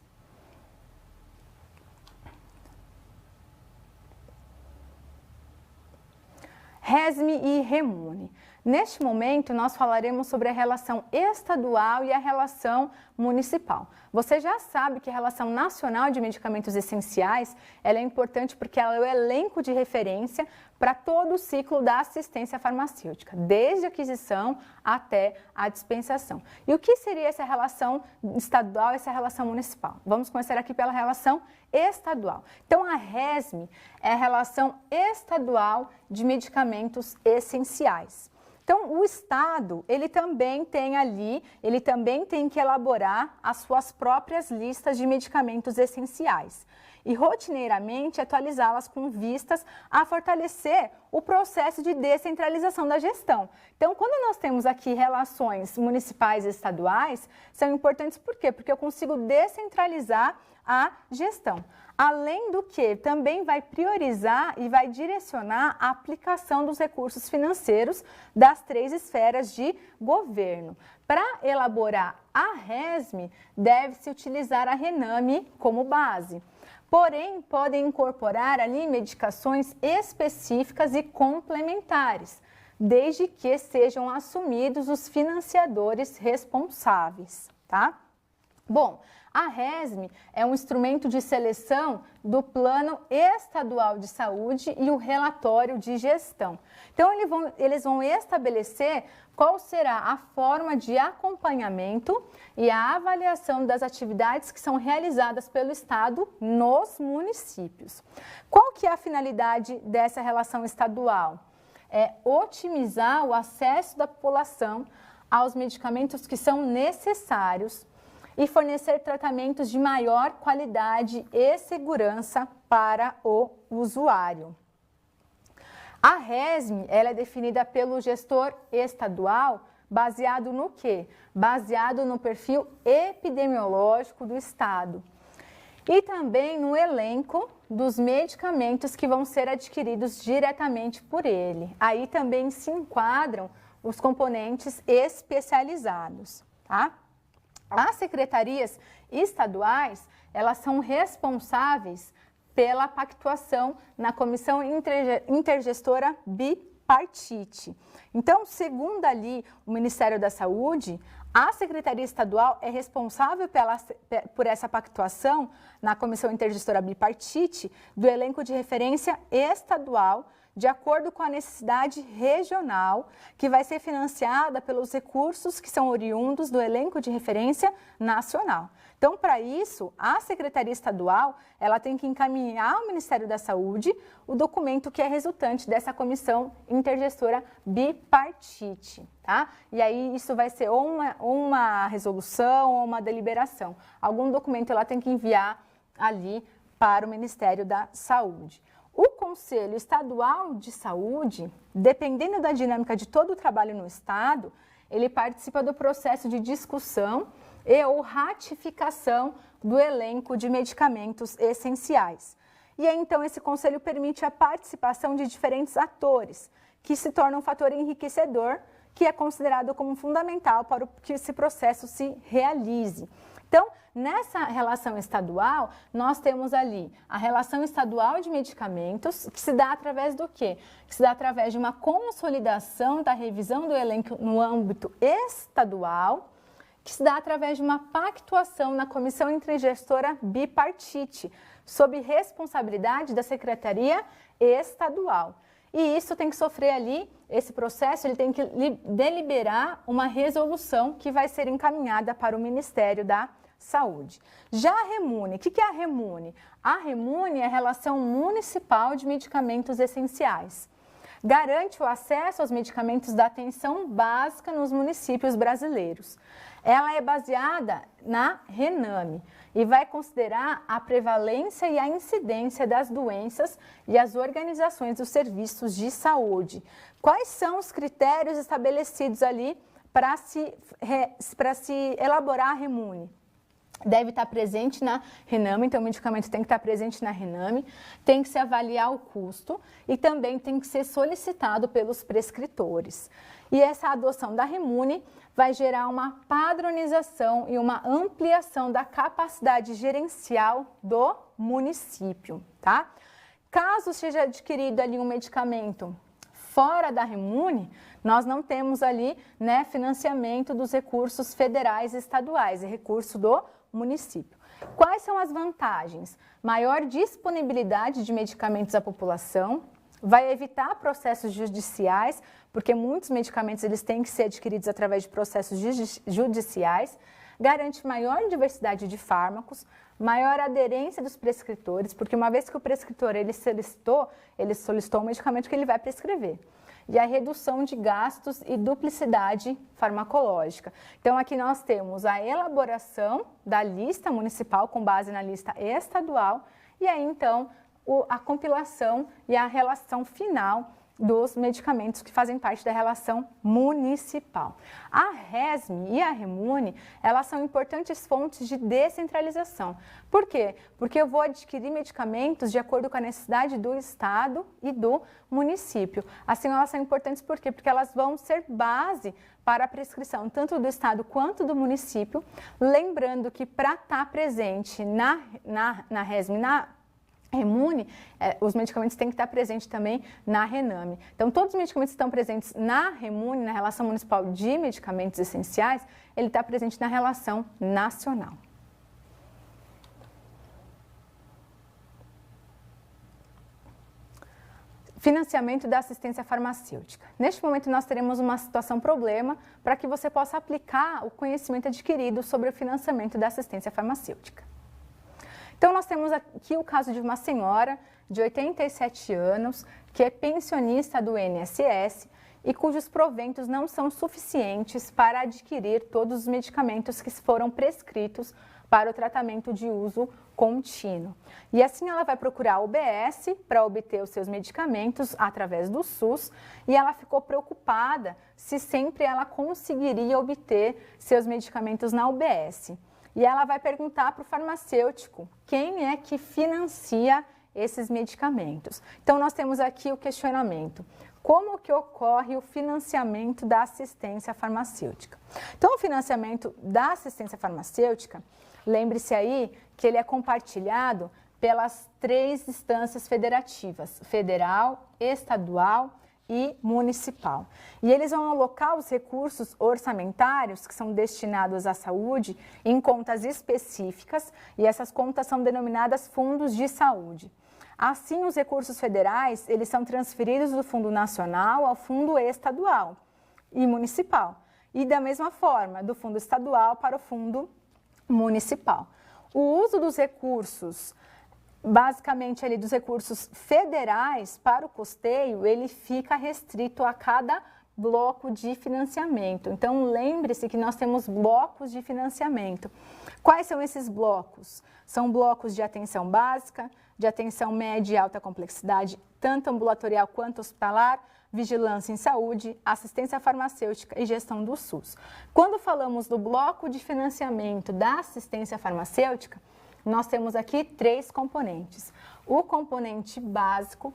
RESME e REMUNE. Neste momento, nós falaremos sobre a relação estadual e a relação municipal. Você já sabe que a Relação Nacional de Medicamentos Essenciais, ela é importante porque ela é o elenco de referência para todo o ciclo da assistência farmacêutica, desde a aquisição até a dispensação. E o que seria essa relação estadual e essa relação municipal? Vamos começar aqui pela relação estadual. Então, a RESME é a relação estadual de medicamentos essenciais. Então, o Estado, ele também tem que elaborar as suas próprias listas de medicamentos essenciais e rotineiramente atualizá-las com vistas a fortalecer o processo de descentralização da gestão. Então, quando nós temos aqui relações municipais e estaduais, são importantes por quê? Porque eu consigo descentralizar a gestão. Além do que, também vai priorizar e vai direcionar a aplicação dos recursos financeiros das 3 esferas de governo. Para elaborar a RESME, deve-se utilizar a RENAME como base. Porém, podem incorporar ali medicações específicas e complementares, desde que sejam assumidos os financiadores responsáveis, tá? Bom, a RESME é um instrumento de seleção do Plano Estadual de Saúde e o relatório de gestão. Então, eles vão estabelecer qual será a forma de acompanhamento e a avaliação das atividades que são realizadas pelo Estado nos municípios. Qual que é a finalidade dessa relação estadual? É otimizar o acesso da população aos medicamentos que são necessários e fornecer tratamentos de maior qualidade e segurança para o usuário. A RESME, ela é definida pelo gestor estadual baseado no quê? Baseado no perfil epidemiológico do estado e também no elenco dos medicamentos que vão ser adquiridos diretamente por ele. Aí também se enquadram os componentes especializados, tá? As secretarias estaduais, elas são responsáveis pela pactuação na Comissão Intergestora Bipartite. Então, segundo ali o Ministério da Saúde, a Secretaria Estadual é responsável por essa pactuação na Comissão Intergestora Bipartite do elenco de referência estadual, de acordo com a necessidade regional, que vai ser financiada pelos recursos que são oriundos do elenco de referência nacional. Então, para isso, a Secretaria Estadual, ela tem que encaminhar ao Ministério da Saúde o documento que é resultante dessa Comissão Intergestora Bipartite, tá? E aí isso vai ser ou uma resolução ou uma deliberação. Algum documento ela tem que enviar ali para o Ministério da Saúde. O Conselho Estadual de Saúde, dependendo da dinâmica de todo o trabalho no Estado, ele participa do processo de discussão e ou ratificação do elenco de medicamentos essenciais. E aí, então, esse conselho permite a participação de diferentes atores, que se torna um fator enriquecedor, que é considerado como fundamental para que esse processo se realize. Então, nessa relação estadual, nós temos ali a relação estadual de medicamentos, que se dá através do quê? Que se dá através de uma consolidação da revisão do elenco no âmbito estadual, que se dá através de uma pactuação na Comissão Intergestora Bipartite, sob responsabilidade da Secretaria Estadual. E isso tem que sofrer ali, esse processo, ele tem que deliberar uma resolução que vai ser encaminhada para o Ministério da Saúde. Já a REMUNE, o que é a REMUNE? A REMUNE é a Relação Municipal de Medicamentos Essenciais. Garante o acesso aos medicamentos da atenção básica nos municípios brasileiros. Ela é baseada na RENAME e vai considerar a prevalência e a incidência das doenças e as organizações dos serviços de saúde. Quais são os critérios estabelecidos ali para se elaborar a REMUNE? Deve estar presente na RENAME, então o medicamento tem que estar presente na RENAME, tem que se avaliar o custo e também tem que ser solicitado pelos prescritores. E essa adoção da REMUNE vai gerar uma padronização e uma ampliação da capacidade gerencial do município, tá? Caso seja adquirido ali um medicamento fora da REMUNE, nós não temos ali, né, financiamento dos recursos federais e estaduais, é recurso do município. Quais são as vantagens? Maior disponibilidade de medicamentos à população, vai evitar processos judiciais, porque muitos medicamentos eles têm que ser adquiridos através de processos judiciais, garante maior diversidade de fármacos, maior aderência dos prescritores, porque uma vez que o prescritor ele solicitou um medicamento que ele vai prescrever. E a redução de gastos e duplicidade farmacológica. Então, aqui nós temos a elaboração da lista municipal com base na lista estadual e aí, então, a compilação e a relação final dos medicamentos que fazem parte da relação municipal. A RESME e a REMUNE, elas são importantes fontes de descentralização. Por quê? Porque eu vou adquirir medicamentos de acordo com a necessidade do estado e do município. Assim, elas são importantes por quê? Porque elas vão ser base para a prescrição tanto do estado quanto do município, lembrando que para estar presente na RESME, na REMUNE, os medicamentos têm que estar presentes também na RENAME. Então, todos os medicamentos que estão presentes na REMUNE, na Relação Municipal de Medicamentos Essenciais, ele está presente na relação nacional. Financiamento da assistência farmacêutica. Neste momento, nós teremos uma situação problema para que você possa aplicar o conhecimento adquirido sobre o financiamento da assistência farmacêutica. Então, nós temos aqui o caso de uma senhora de 87 anos, que é pensionista do INSS e cujos proventos não são suficientes para adquirir todos os medicamentos que foram prescritos para o tratamento de uso contínuo. E assim ela vai procurar a UBS para obter os seus medicamentos através do SUS e ela ficou preocupada se sempre ela conseguiria obter seus medicamentos na UBS. E ela vai perguntar para o farmacêutico quem é que financia esses medicamentos. Então, nós temos aqui o questionamento. Como que ocorre o financiamento da assistência farmacêutica? Então, o financiamento da assistência farmacêutica, lembre-se aí que ele é compartilhado pelas 3 instâncias federativas, federal, estadual e municipal. E eles vão alocar os recursos orçamentários que são destinados à saúde em contas específicas e essas contas são denominadas fundos de saúde. Assim, os recursos federais, eles são transferidos do Fundo Nacional ao Fundo Estadual e Municipal. E da mesma forma, do Fundo Estadual para o Fundo Municipal. O uso dos recursos, basicamente ali dos recursos federais para o custeio, ele fica restrito a cada bloco de financiamento. Então, lembre-se que nós temos blocos de financiamento. Quais são esses blocos? São blocos de atenção básica, de atenção média e alta complexidade, tanto ambulatorial quanto hospitalar, vigilância em saúde, assistência farmacêutica e gestão do SUS. Quando falamos do bloco de financiamento da assistência farmacêutica, nós temos aqui 3 componentes. O componente básico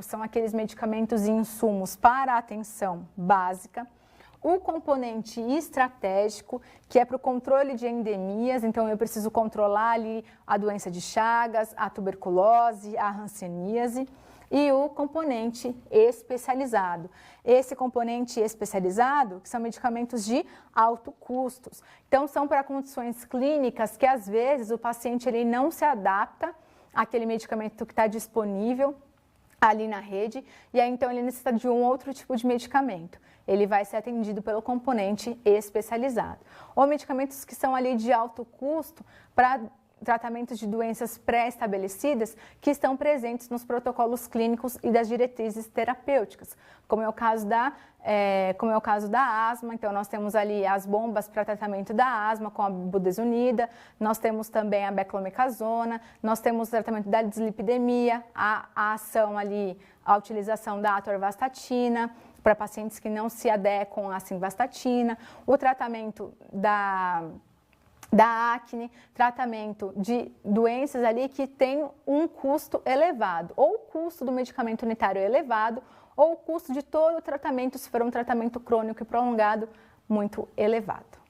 são aqueles medicamentos e insumos para a atenção básica. O componente estratégico, que é para o controle de endemias, então eu preciso controlar ali a doença de Chagas, a tuberculose, a hanseníase. E o componente especializado. Esse componente especializado, que são medicamentos de alto custo. Então, são para condições clínicas que, às vezes, o paciente ele não se adapta àquele medicamento que está disponível ali na rede, e aí, então, ele necessita de um outro tipo de medicamento. Ele vai ser atendido pelo componente especializado. Ou medicamentos que são ali de alto custo para tratamentos de doenças pré-estabelecidas que estão presentes nos protocolos clínicos e das diretrizes terapêuticas, como é o caso da asma. Então, nós temos ali as bombas para tratamento da asma com a budesonida, nós temos também a beclomecasona, nós temos o tratamento da dislipidemia, a ação ali, a utilização da atorvastatina para pacientes que não se adequam à simvastatina, o tratamento da acne, tratamento de doenças ali que tem um custo elevado, ou o custo do medicamento unitário elevado, ou o custo de todo o tratamento, se for um tratamento crônico e prolongado, muito elevado.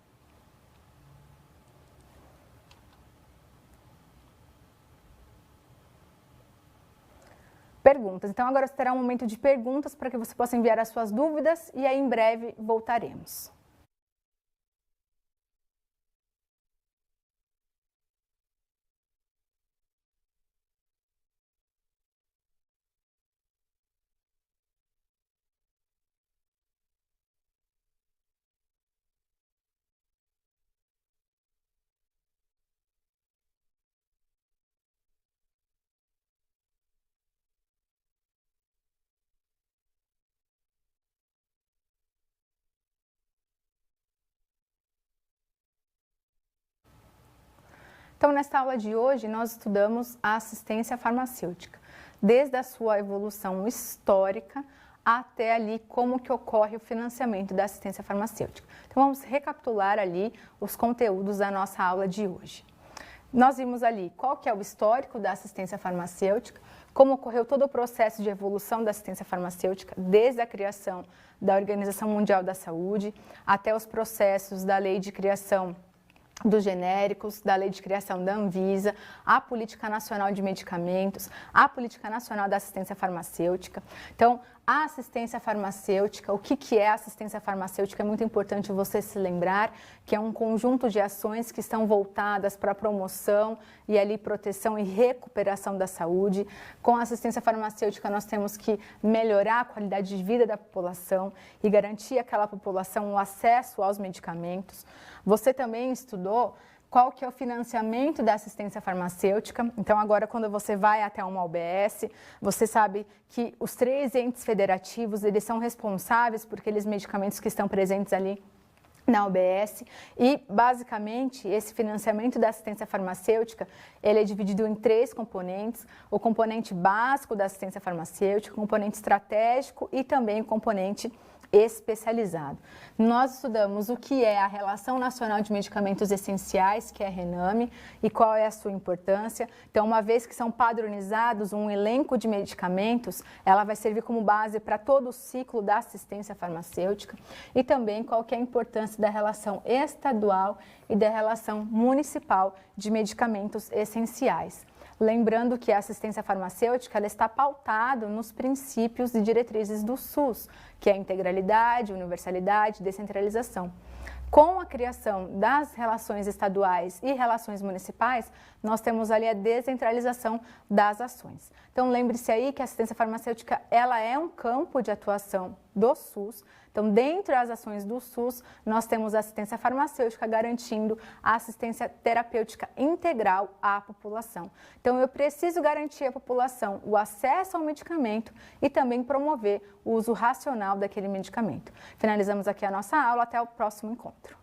Perguntas. Então, agora terá um momento de perguntas para que você possa enviar as suas dúvidas e aí em breve voltaremos. Então, nesta aula de hoje, nós estudamos a assistência farmacêutica, desde a sua evolução histórica até ali como que ocorre o financiamento da assistência farmacêutica. Então, vamos recapitular ali os conteúdos da nossa aula de hoje. Nós vimos ali qual que é o histórico da assistência farmacêutica, como ocorreu todo o processo de evolução da assistência farmacêutica, desde a criação da Organização Mundial da Saúde até os processos da Lei de Criação dos genéricos, da Lei de Criação da Anvisa, a Política Nacional de Medicamentos, a Política Nacional da Assistência Farmacêutica. Então, A assistência farmacêutica, o que é assistência farmacêutica? É muito importante você se lembrar que é um conjunto de ações que estão voltadas para a promoção e ali proteção e recuperação da saúde. Com a assistência farmacêutica nós temos que melhorar a qualidade de vida da população e garantir àquela população o acesso aos medicamentos. Você também estudou qual que é o financiamento da assistência farmacêutica. Então, agora, quando você vai até uma UBS, você sabe que os 3 entes federativos, eles são responsáveis por aqueles medicamentos que estão presentes ali na UBS e, basicamente, esse financiamento da assistência farmacêutica, ele é dividido em 3 componentes: o componente básico da assistência farmacêutica, o componente estratégico e também o componente especializado. Nós estudamos o que é a Relação Nacional de Medicamentos Essenciais, que é a RENAME, e qual é a sua importância. Então, uma vez que são padronizados um elenco de medicamentos, ela vai servir como base para todo o ciclo da assistência farmacêutica, e também qual que é a importância da relação estadual e da relação municipal de medicamentos essenciais. Lembrando que a assistência farmacêutica ela está pautada nos princípios e diretrizes do SUS, que é a integralidade, universalidade e descentralização. Com a criação das relações estaduais e relações municipais, nós temos ali a descentralização das ações. Então, lembre-se aí que a assistência farmacêutica ela é um campo de atuação do SUS. Então, dentro das ações do SUS, nós temos a assistência farmacêutica garantindo a assistência terapêutica integral à população. Então, eu preciso garantir à população o acesso ao medicamento e também promover o uso racional daquele medicamento. Finalizamos aqui a nossa aula, até o próximo encontro.